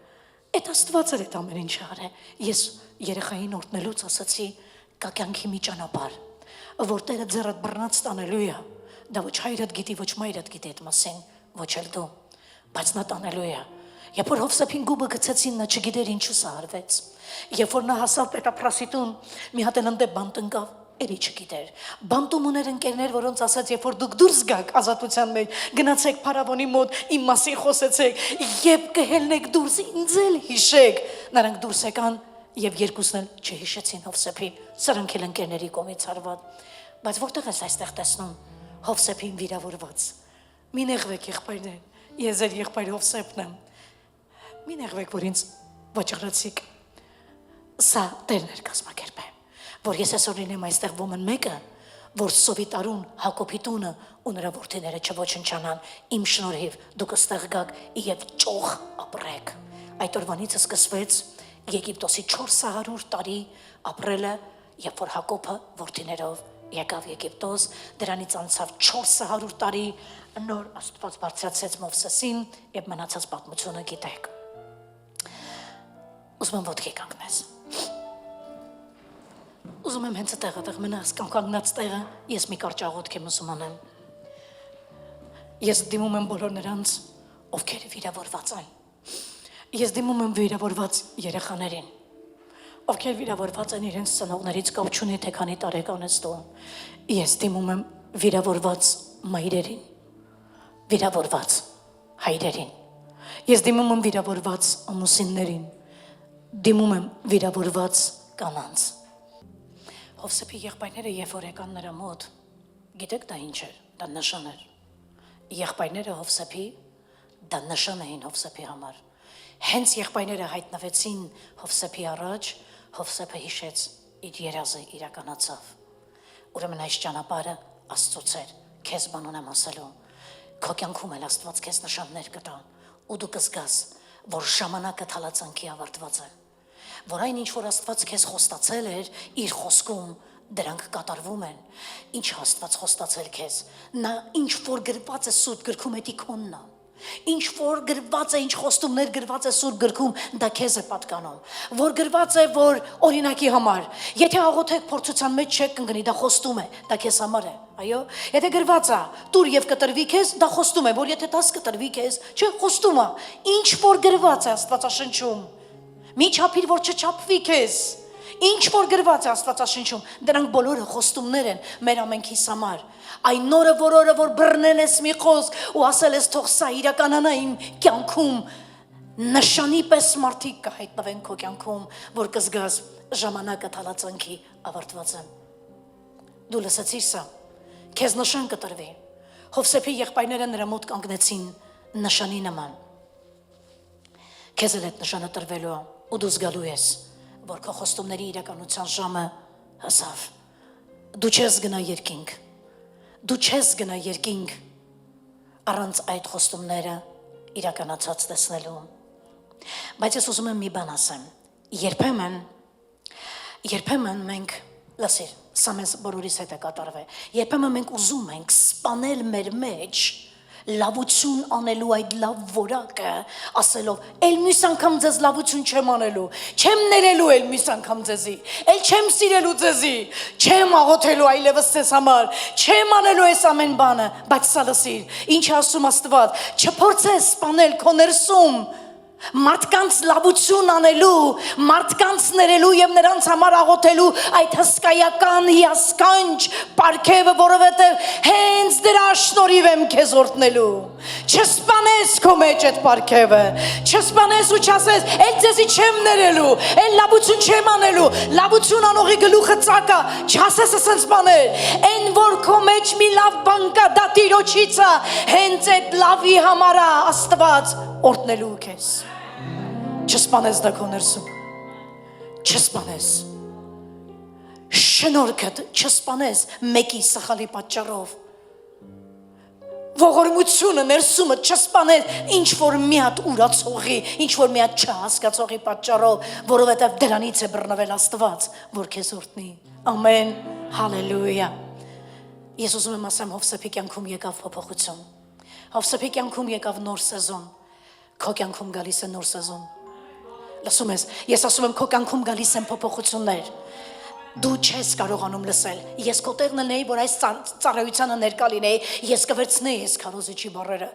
S1: Այդ Աստված էր այդ ամեն ինչը արել Ես երեխային օրհնելուց ասացի Կա կյանքի մի ճանապարհ որ Տերը ձեռդ բռնած տանելու է դա ոչ հայրդ գիտի ոչ մայրդ գիտի այդ մասին ոչ էլ դու բայց նա տանելու է երբ որ Հովսեփին գուբը գցեցին նա չգիտեր ինչու սա արվեց երբ որ նա հասավ պետապրասիտուն մի հատ ընդ բանտ ընկավ էլի չգիտեր բանտում ուներ ընկերներ որոնց ասաց երբ որ դուք դուրս գաք ազատության մեջ գնացեք փարավոնի մոտ իմ մասին խոսեցեք եւ կհելնեք դուրս ինձ էլ հիշեք նրանք դուրս եկան Եվ երկուսն էլ չհիշեցին Հովսեփին, սրանք էլ ընկերների կողմից արված, բայց որտեղ ես այստեղ տեսնում Հովսեփին վիրավորված։ Մի նեղվեք եղբայրներ, ես ձեր եղբայր Հովսեփն եմ։ Մի նեղվեք, որ ինձ վաճառեցիք։ Սա Տերն էր կազմակերպել, որ ես այսօր լինեմ այստեղ ոմն մեկը, որ Սովիտարուն Հակոբի տունը ու նրա որդիները չոչնչանան, իմ շնորհիվ դուք այստեղ գաք եւ ճոխ ապրեք։ Այդ օրվանից սկսվեց Եգիպտոսի 400 տարի ապրելը, երբ որ Հակոբը որդիներով եկավ Եգիպտոս, դրանից անցավ 400 տարի, նոր Աստված բարձրացրեց Մովսեսին եւ մնացած պատմությունը գիտեք։ Ուզում եմ ոտքի կանգնես։ Ուզում եմ հենց այդտեղ մնաս կամ կանգնած տեղը ես մի կարճ աղոթք եմ ուզում անեմ։ Ես դիմում եմ բոլոր նրանց, ովքեր վիրավորված են։ Ես դիմում եմ վիրավորված երեխաներին, ովքեր վիրավորված են իրենց ծնողներից կապ չունի թե քանի տարեկան ես դու։ Ես դիմում եմ վիրավորված մայրերին, վիրավորված հայրերին։ Ես դիմում եմ վիրավորված ամուսիններին, դիմում եմ վիրավորված կանանց։ Հովսեփի եղբայրները երբ որ եկան նրա մոտ, գիտեք դա ինչ էր, դա նշան էր։ Եղբայրները Հովսեփի դա նշան էին Հովսեփի համար։ Հենց եղբայրները հայտնվեցին Հովսեփի առաջ, Հովսեփը հիշեց իր երազը իրականացավ։ Ուրեմն այս ճանապարհը Աստծոց էր, քեզ բան ունեմ ասելու։ Քո կյանքում էլ Աստված քեզ նշաններ կտա, ու դու կզգաս, որ ժամանակը թալածանքի ավարտված է, որ այն ինչ որ Աստված քեզ խոստացել էր իր խոսքում, դրանք կատարվում են։ Ինչ Աստված խոստացել քեզ, նա ինչ որ գրված է Սուրբ գրքում, դա քոնն է։ Ինչ որ գրված է, ինչ խոստումներ գրված է Սուրբ գրքում, դա քեզ է պատկանում։ Որ գրված է, որ օրինակի համար, եթե աղոթեք փորձության մեջ չեք կընկնի, դա խոստում է, դա քեզ համար է։ Այո, եթե գրված է, տուր եւ կտրվի քեզ, դա խոստում է, որ եթե դաս կտրվի քեզ, չէ, խոստում է։ Ինչ որ գրված է Աստվածաշնչում, մի չափիր, որ չչափվի քեզ։ Ինչ որ գրված է Աստվածաշնչում, դրանք բոլորը խոստումներ են մեր ամենքիս համար։ Այն նորը որ բռնել ես մի խոսք ու ասել ես թող սա իրականանա իմ կյանքում, նշանի պես մարդիկ կհայտնվեն քո կյանքում, որ կզգաս ժամանակը թալածանքի ավարտված է։ Դու լսեցիր սա, քեզ նշան կտրվի։ Հովսեփի եղբայրները նրա մոտ կանգնեցին նշանի նման։ Քեզ էլ այդ նշանը տրվելու է, ու դու զգալու ես, որ քո խոստումների իրականության ժամը հասավ։ Դու չես գնա երկինք, դու չես գնա երկինք առանց այդ խոստումները իրականացած տեսնելու։ Բայց ես ուզում եմ մի բան ասեմ, երբեմն մենք, լսիր, սա մեզ բոլորիս հետ է կատարվել, երբեմն մենք ուզում ենք սպանել մեր մեջ լավություն անելու այդ լավ որակը, ասելով, էլ մյուս անգամ ձեզ լավություն չեմ անելու, չեմ ներելու էլ մյուս անգամ ձեզի, էլ չեմ սիրելու ձեզի, չեմ աղոթելու այլևս ձեզ համար, չեմ անելու այս ամեն բանը, բայց սա լսիր, ինչ ասում Աստված, չփորձես սպանել քո ներսում մարդկանց լավություն անելու, մարդկանց ներելու եւ նրանց համար աղոթելու այդ հսկայական հիասքանչ պարգևը, որովհետեւ հենց դրա շնորհիվ եմ քեզ օրհնելու։ Չսպանես քո մեջ այդ պարգևը, չսպանես ու չասես, «Էլ ձեզի չեմ ներելու, էլ լավություն չեմ անելու, լավություն անողի գլուխը ծակա», չասես ասենց բաներ։ Այն որ քո մեջ մի լավ բան կա, դա Տիրոջից է, հենց այդ լավի համար է Աստված օրհնելու քեզ։ Չսպանես դա քո ներսում, չսպանես, շնորհքդ չսպանես մեկի սխալի պատճառով, ողորմությունը ներսումը չսպանես ինչ որ մի հատ ուրացողի, ինչ որ մի հատ չհասկացողի պատճառով, որովհետև դրանից է բռնվել Աստված, որ քեզ օրհնի։ Ամեն, հալելույա։ Ես ուզում եմ ասեմ, Հովսեփի կյանքում եկավ փոփոխություն, Հովսեփի կյանքում եկավ նոր սեզոն, քո կյանքում գալիս է նոր սեզոն։ Լսում ես, ես ասում եմ քո կյանքում գալիս են փոփոխություններ։ Դու չես կարողանում լսել։ Ես քո տեղն լինեի, որ այս ծառայությանը ներկա լինեի, ես կվերցնեի այս քարոզիչի բառերը։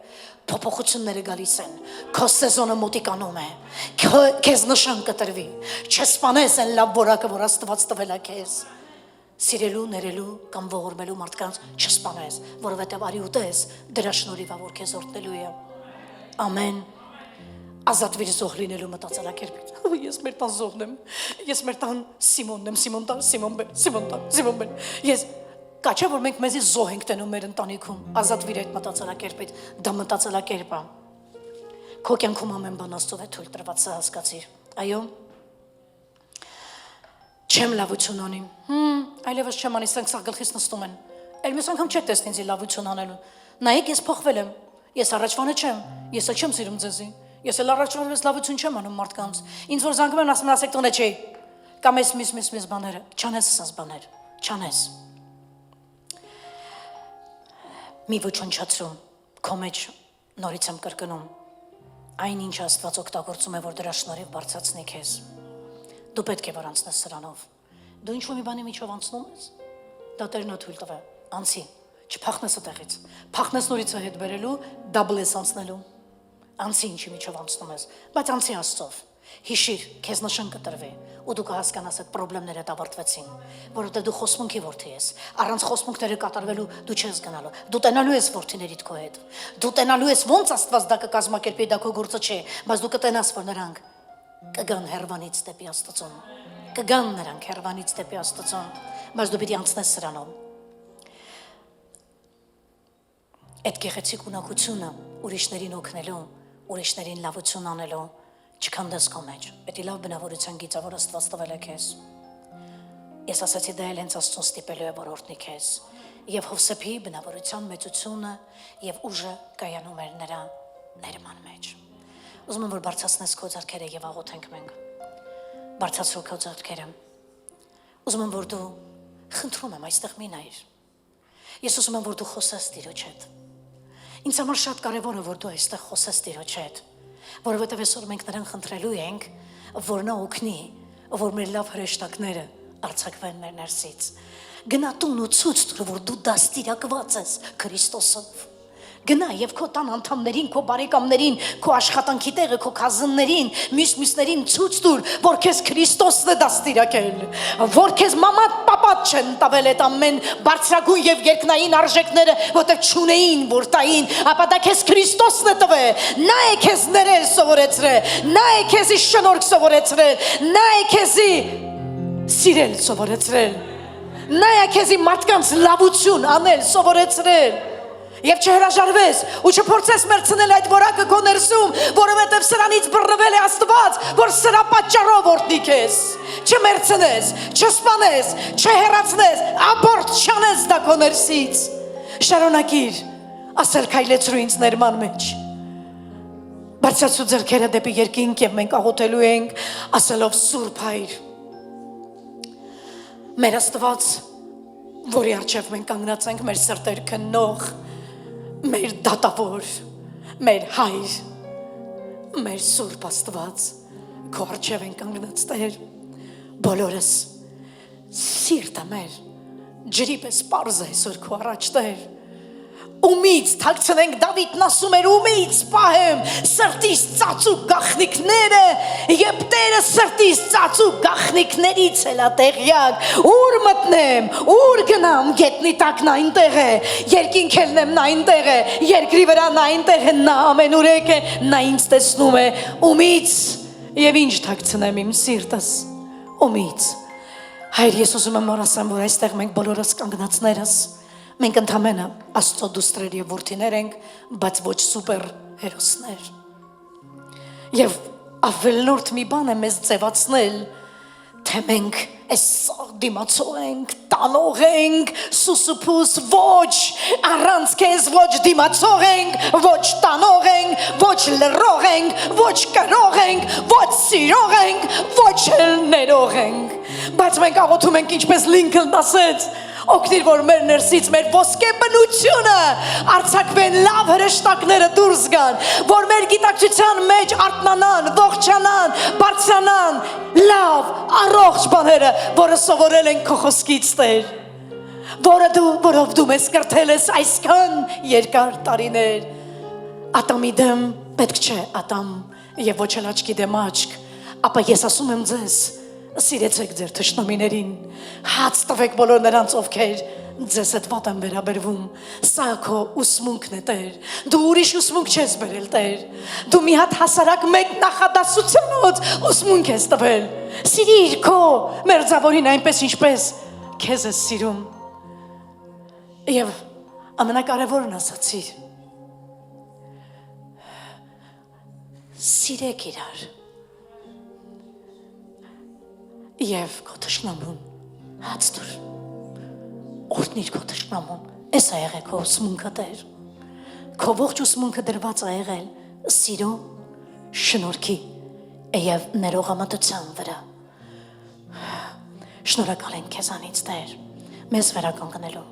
S1: Փոփոխությունները գալիս են։ Քո սեզոնը մոտիկանում է։ Քեզ նշան կտրվի։ Չսպանես այն լավ որակը, որ Աստված տվել է քեզ։ Սիրելու, ներելու կամ ողորմելու մարդկանց չսպանես, որովհետև արի ուտես, դրա շնորհիվ որ քեզ օրհնելու է։ Ամեն։ Ազատվիր զոհ լինելու մտածելակերպից։ Ես մեր տան զոհն եմ, ես մեր տան Սիմոնն եմ, Սիմոն բան։ Ես կաչա որ մենք մեզի զոհ ենք տենում մեր ընտանիքում, ազատվիր այդ մտածելակերպից, դա մտածելակերպ է։ Քո կյանքում ամեն բան Աստծով է թույլ տրված, սա հասկացիր։ Այո։ Չեմ լավություն անիմ։ Այլևս չեմ անի, սրանք սա գլխից նստում են։ Էլ մյուս անգամ չեք տեսնի ինձ լավություն անելու։ Նայեք, ես փոխվել եմ։ Ես առաջվանը չեմ, ես էլ չեմ սիրում ձեզի։ Ես էլ առաջվանից լավություն չեմ անում մարդկանց։ Ինձ որ զանգում են, ասում են, ասեք տոնե չի։ Կամ ես միս բաները, չանես ասած բաներ, չանես։ Մի ոչնչացրու, քո մեջ նորից եմ կրկնում։ Այն ինչ Աստված օգտագործում է, որ դրա շնորհիվ բարձրացնի քեզ։ Դու պետք է որ անցնես սրանով։ Դու ինչ-որ մի բանի միջով անցնում ես, դա Տերն թույլ տվե, անցի, չփախնես այդտեղից, փախնես նորից հետ բերելու, դաբլ ես անցնելու, անցի ինչի միջով անցնում ես, բայց անցի Աստծով, հիշիր, քեզ նշան կտրվի, ու դու կհասկանաս այդ խնդիրները ավարտվեցին, որովհետև դու խոսմունքի որդի ես, առանց խոսմունքները կատարվելու դու չես գնալու, դու տենալու ես որդիներիդ քո հետ, դու տենալու ես ոնց Աստված դա կկազմակերպի, դա քո գործը չէ, բայց դու կտենաս, որ նրանք կգան հերվանից դեպի Աստծուն, կգան նրանք հերվանից դեպի Աստծուն, բայց դու պիտի անցնես սրանով։ Այդ գեղեցիկ ունակությունը ուրիշներին օգնելու, ուրիշներին լավություն անելու չքանդես քո մեջ, պետք է լավ բնավորության գիծը, որ Աստված տվել է քեզ։ Ես ասացի դա էլ հենց Աստծուն ստիպելու է որդնի քեզ, եւ Հովսեփի բնավորության մեծությունը եւ ուժը կայանում էր նրա ներման մեջ։ Ուզում եմ որ բարձրացնես քո ձեռքերը եւ աղոթենք մենք։ Բարձրացրու քո ձեռքերը։ Ուզում եմ որ դու խնդրում եմ այստեղ մի նայիր։ Ես ուզում եմ որ դու խոսես Տիրոջ հետ։ Ինձ համար շատ կարևոր է որ դու այստեղ խոսես Տիրոջ հետ, որովհետև այսօր մենք նրան խնդրելու ենք, որ նա օգնի, որ մեր լավ հրեշտակները արձակվեն մեր ներսից։ Գնա տուն ու ցույց տուր, որ դու դաստիարակված ես Քրիստոսով։ Գնա եւ քո տան անդամներին, քո բարեկամներին, քո աշխատանքի տեղը, քո կազններին, մյուսներին ցույց տուր, որ քեզ Քրիստոսն է դաստիարակել, որ քեզ մամատ պապատ չեն տվել այդ ամեն բարձրագույն եւ երկնային արժեքները, որտեղ չունեին, որ տային, ապա դա քեզ Քրիստոսն է տվել։ Նա է քեզ ներել սովորեցրել, նա է քեզի շնորհք սովորեցրել, նա է քեզի սիրել սովորեցրել, նա է քեզի մարդկանց լավություն անել սովորեցրել։ Եվ չհրաժարվես ու չփորձես մերցնել այդ որակը քո ներսում, որովհետև սրանից բռնվել է Աստված, որ սրա պատճառով օրհնի քեզ։ Չմերցնես, չսպանես, չհեռացնես, աբորտ չանես դա քո ներսից։ Շարունակիր ասել քայլեցրու ինձ ներման մեջ։ Բարձրացրու ձեռքերը դեպի երկինք եւ մենք աղոթելու ենք ասելով Սուրբ Հայր։ Մեր Աստված, որի առջև մենք կանգնած ենք, մեր սրտեր քննող, մեր դատավոր, մեր Հայր, մեր Սուրբ Աստված, քո առջև ենք կանգնած Տեր, բոլորս սիրտը մեր ջրի պես պարզ է այսօր քո առաջ Տեր, ումից թաքցնենք Դավիթն ասում էր ումից պահեմ սրտիս ծածուկ գաղտնիքները եւ Տերը սրտիս ծածուկ գաղտնիքներից էլ ատեղյակ ուր մտնեմ ուր գնամ գետնի տակն այնտեղ է երկինքելն եմ նա այնտեղ է երկրի վրա նա այնտեղ է նա ամենուրեք է նա ինձ տեսնում է ումից եւ ինչ թաքցնեմ իմ սիրտս ումից Հայր ես ուզում եմ որ ասեմ որ այստեղ մենք բոլորս կանգնածներս Մենք ընդամենը Աստծո դուստրեր եւ որդիներ ենք, բայց ոչ սուպեր հերոսներ։ Եվ ավելորդ մի բան է մեզ ձևացնել, թե մենք այս դիմացող ենք, տանող ենք, սուսուփուս ոչ, առանց քեզ ոչ դիմացող ենք, ոչ տանող ենք, ոչ լռող ենք, ոչ կրող ենք, ոչ սիրող ենք, ոչ ներող ենք։ Բայց մենք աղոթում ենք ինչպես Լինքոլն ասեց Օգնիր որ մեր ներսից մեր ոսկե բնությունը արձակվեն լավ հրեշտակները դուրս գան որ մեր գիտակցության մեջ արթնանան ողջանան բարձրանան լավ առողջ բաները որը սովորել ենք քո խոսքից Տեր որով դու մեզ կրթել ես այսքան երկար տարիներ Ատամի դեմ պետք չէ ատամ եւ ոչ էլ աչքի դեմ աչք ապա ես ասում եմ ձեզ Սիրեցեք ձեր թշնամիներին, հաց տվեք բոլոր նրանց ովքեր ձեզ հետ վատ են վերաբերվում, սա քո ուսմունքն է Տեր, դու ուրիշ ուսմունք չես բերել Տեր, դու մի հատ հասարակ մեկ նախադասությունոց ուսմունք ես տվել, սիրիր քո մերձավորին այնպես ինչպես քեզ ես սիրում, և ամենակարևորն ասացիր, սիրեք իրար, Եվ քո թշնամուն հաց տուր օրհնիր քո թշնամուն էս է եղել քո ուսմունքը Տեր քո ողջ ուսմունքը դրված է եղել սիրո շնորհքի եւ ներողամտության վրա շնորհակալ ենք քեզանից Տեր մեզ վերականգնելու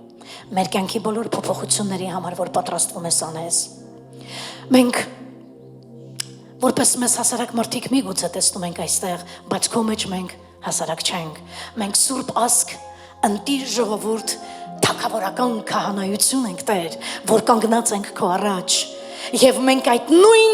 S1: մեր կյանքի բոլոր փոփոխությունների համար որ պատրաստվում ես անես մենք Որպես մեզ հասարակ մարդիկ միգուցե տեսնում ենք այստեղ, բայց քո մեջ մենք հասարակ չենք։ Մենք սուրբ ազգ, ընտիր ժողովուրդ, թագավորական քահանայություն ենք Տեր, որ կանգնած ենք քո առաջ։ Եվ մենք այդ նույն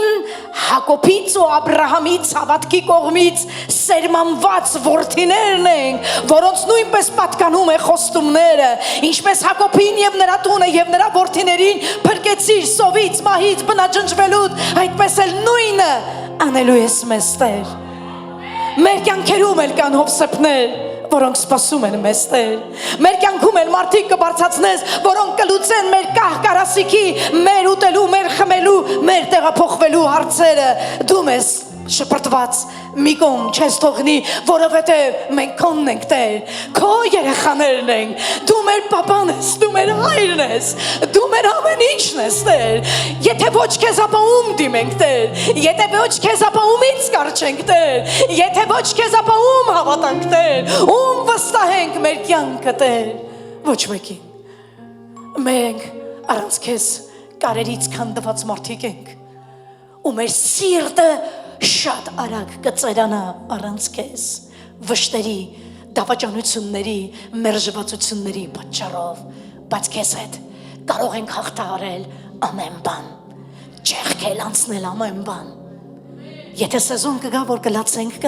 S1: Հակոբից ու Աբրահամից հավատքի կողմից սերմանված որդիներն ենք, որոնց նույնպես պատկանում է խոստումները, ինչպես Հակոբին եւ նրա տունը եւ նրա որդիներին փրկեցիր սովից, մահից, բնաջնջվելուց, այդպես էլ նույնը անելու ես մեզ Տեր։ Մեր կյանքերում էլ կան հովսեփներ, որոնք սպասում են մեզ Տեր։ Մեր կյանքում էլ մարդիկ կբարձրացնես, որոնք կլուծեն մեր կահ-կարասիքի, մեր ուտելու, մեր խմելու, մեր տեղափոխվելու հարցերը։ Դու մեզ շպրտված մի կողմ չես թողնի, որովհետև մենք քոնն ենք Տեր, քո երեխաներն ենք, դու մեր պապան ես, դու մեր հայրն ես, դու մեր ամեն ինչն ես Տեր։ Եթե ոչ քեզ ապա ում դիմենք Տեր, եթե ոչ քեզ ապա ումից կարճենք Տեր, եթե ոչ քեզ ապա ում հավատանք Տեր, ում վստահենք մեր կյանքը Տեր, ոչ մեկին։ Մենք առանց քեզ կարերից քանդված մարդիկ ենք, ու մեր սիրտը շատ արագ կծերանա առանց քեզ վշտերի, դավաճանությունների, մերժվածությունների պատճառով, բայց քեզ հետ կարող ենք հաղթահարել ամեն բան, ճեղքել անցնել ամեն բան։ Եթե սեզոն կգա, որ կլացենք,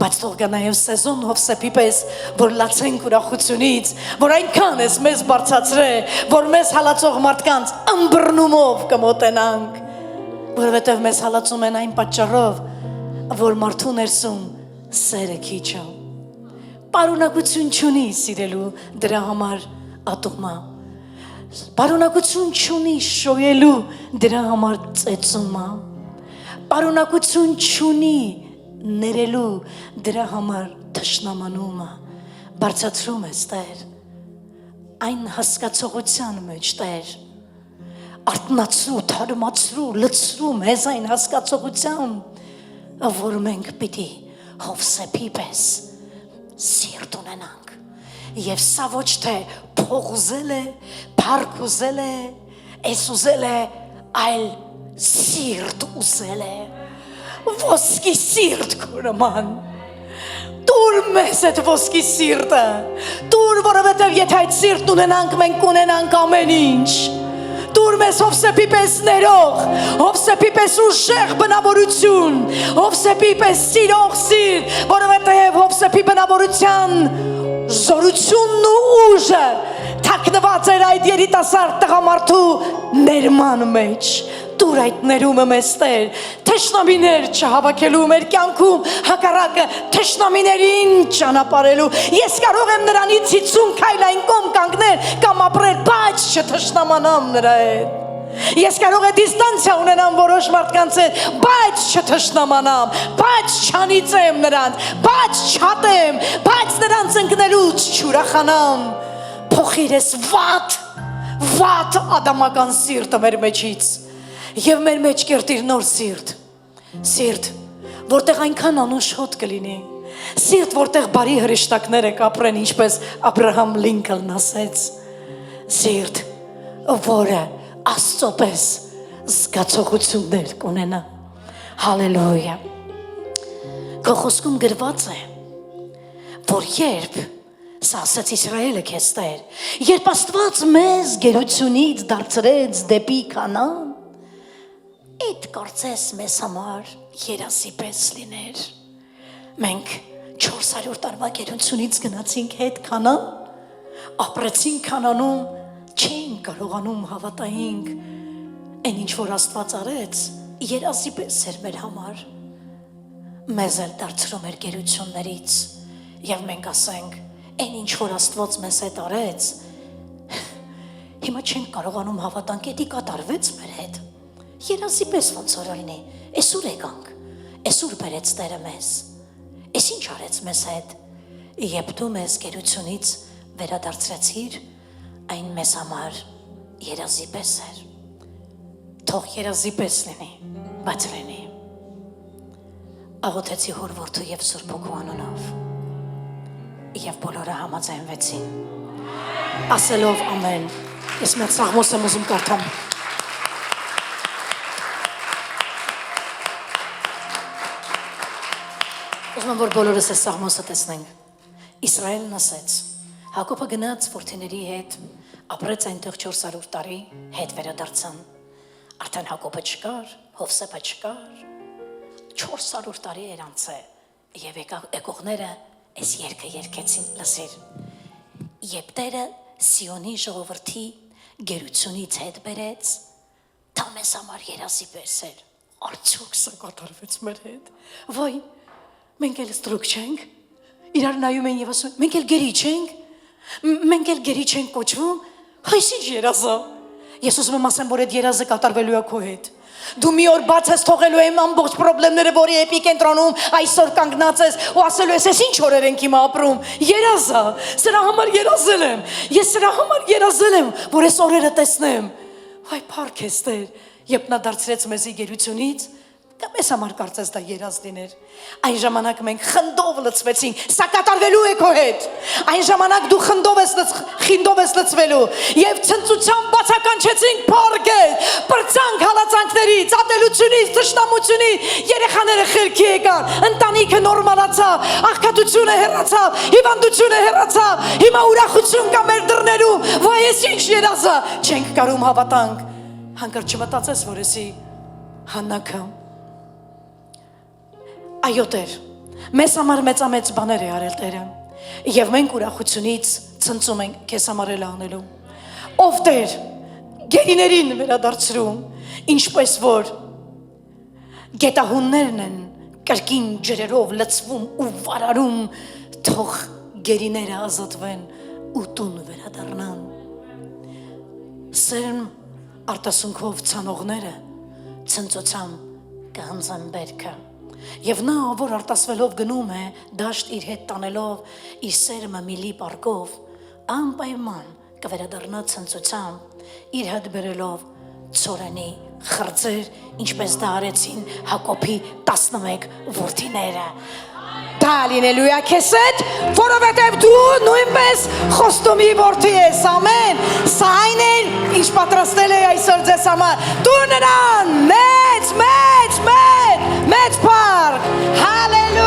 S1: բայց թող գա նաև սեզոն Հովսեփի պես, որ լացենք ուրախությունից, որ այնքան ես մեզ բարձրացրել, որ մեզ հալածող մարդկանց ըմբռնումով կմոտենանք, որովհետև մեզ հալածում են այն պատճառով, որ մարդու ներսում սերը քիչ է։ Պարունակություն չունի սիրելու դրա համար ատոմա։ Պարունակություն չունի շոյելու դրա համար ծեծումա։ Պարունակություն չունի ներելու դրա համար թշնամանումը։ Բարձրացրում ես Տեր, այն հասկացողության մեջ Տեր, արտնացրու, թարմացրու, լցրու մեզ այն հասկացողության, որ մենք պիտի Հովսեփի պես սիրտ ունենանք։ Եվ սա ոչ թե փող ուզել է, փառք ուզել է, էս ուզել է, այլ սիրտ ուզել է։ Ոսկի սիրտ քո նման։ Դուր մեզ այդ ոսկի սիրտը։ Դուր, որովհետև եթե այդ սիրտ ունենանք, մենք կունենանք ամեն ինչ։ Դուր մեզ Հովսեփի պես ներող, Հովսեփի պես ուժեղ բնավորություն, Հովսեփի պես սիրող սիրտ, որովհետև Հովսեփի բնավորության զորությունն ու ուժը թաքնված էր այդ երիտասարդ տղամարդու ներման մեջ։ Դուր այդ ներումը մեզ Տեր, թշնամիներ չհավաքելու մեր կյանքում, հակառակը թշնամիներին ճանապարհելու։ Ես կարող եմ նրանից 50 քայլ այն կողմ կանգնել կամ ապրել, բայց չթշնամանամ նրա հետ։ Ես կարող եմ դիստանցիա ունենամ որոշ մարդկանց հետ, բայց չթշնամանամ, բայց չանիծեմ նրանց, բայց չատեմ, բայց նրանց ընկնելուց չուրախանամ։ Փոխիր ես վատ ադամական սիրտը մեր մեջից եւ մեր մեջ կերտիր նոր սիրտ, որտեղ այնքան անուշոտ կլինի, սիրտ, որտեղ բարի հրեշտակները կապրեն, ինչպես Աբրահամ Լինքոլն ասեց, սիրտ, որը Աստծո պես զգացողություններ կունենա։ Հալելույա։ Քո խոսքում գրված է, որ երբ սա ասեց Իսրայելը քեզ Տեր, երբ Աստված մեզ գերությունից դարձրեց դեպի Քանան, այդ կարծես մեզ համար երազի պես լիներ։ Մենք 400 տարվա գերությունից գնացինք հետ Քանան, ապրեցինք Քանանում, չենք կարողանում հավատայինք, այն ինչ որ Աստված արեց, երազի պես էր մեր համար։ Մեզ էլ դարձրում էր գերություններից, եւ մենք ասենք, այն ինչ որ Աստված մեզ հետ արեց, հիմա չենք կարողանում հավատանք, դա կատարվեց մեր հետ։ Երազի պես ոնց որ լինի, այսուր եկանք, այսուր բերեց Տերը մեզ, այս ինչ արեց մեզ հետ, երբ դու մեզ գերությունից վերադարձրեցիր, այն մեզ համար երազի պես էր, թող երազի պես լինի, բայց լինի, աղոթեցի Հոր Որդու և Սուրբ Հոգու անունով, և բոլորը համաձայնվեցին, ասելով ամեն, ես մեկ Սաղմոս եմ ուզում կարդամ, Ուզում եմ որ բոլորս այս սաղմոսը տեսնենք։ Իսրայելն ասեց. Հակոբը գնաց որդիների հետ, ապրեց այնտեղ 400 տարի, հետ վերադարձան։ Արդեն Հակոբը չկար, Հովսեփը չկար։ 400 տարի էր անցել, եւ եկողները այս երգը երգեցին, լսիր։ Երբ Տերը Սիոնի ժողովրդի գերությունից հետ բերեց, դա մեզ համար երազի բերսեր։ Արդյոք սա կատարվեց մեր հետ։ Վայ, մենք էլ ստրուկ չենք։ Իրար նայում են եւ ասում, մենք էլ գերի չենք։ Մենք էլ գերի չենք կոչվում։ Այս ինչ երազ է։ Ես ուզում եմ ասեմ, որ այդ երազը կատարվելու է քո հետ։ Դու մի օր բաց ես թողելու եմ ամբողջ խնդիրները, որի էպիկենտրոնում այսօր կանգնած ես ու ասելու ես, այս ինչ օրեր ենք հիմա ապրում։ Երազ է։ Սրա համար երազել եմ։ Ես սրա համար երազել եմ, որ այս օրերը տեսնեմ։ Այ փառք ես Տեր, երբ նա դարձրեց մեզի գերությունից, կամ ես համար կարծես դա երազ լիներ։ Այն ժամանակ մենք խնդով լցվեցինք, սա կատարվելու է քո հետ։ Այն ժամանակ դու խինդով ես լցվելու եւ ցնծությամբ բացականչեցինք փառք է, բրցանք հալածանքներից, ատելությունից, թշնամությունից, երեխաները խելքի եկան, ընտանիքը նորմալացավ, աղքատությունը հեռացավ, հիվանդությունը հեռացավ, հիմա ուրախություն կա մեր դռներում, վայ ես ինչ երազ է, չենք կարում հավատանք։ Հանկարծ չմտածես, որ եսի Հաննակը Այո Տեր, մեզ համար մեծամեծ բաներ է արել Տերը, եւ մենք ուրախությունից ցնծում ենք քեզ համար էլ անելու։ Ով Տեր, գերիներին վերադարձրում, ինչպես որ գետահուններն են կրկին ջրերով լցվում ու վարարում, թող գերիները ազատվեն ու տուն վերադառնան։ Սերն արտասունքով ցանողները ցնծությամբ կհանձեն բերքը։ Եվ նա, որ արտասվելով գնում է, դաշտ իր հետ տանելով, իր սերմը միլի պարկով, անպայման կվերադառնա ցնծությամբ, իր հետ բերելով ցորենի խրձեր, ինչպես դա արեցին Հակոբի 11 որդիները։ Դա լինելու է քեզ հետ, որովհետև դու նույնպես խոստումի որդի ես, ամեն։ Սա այն է, ինչ պատրաստել է այսօր ձեզ համար։ Դու նրան մեծ փառք, հալելույա։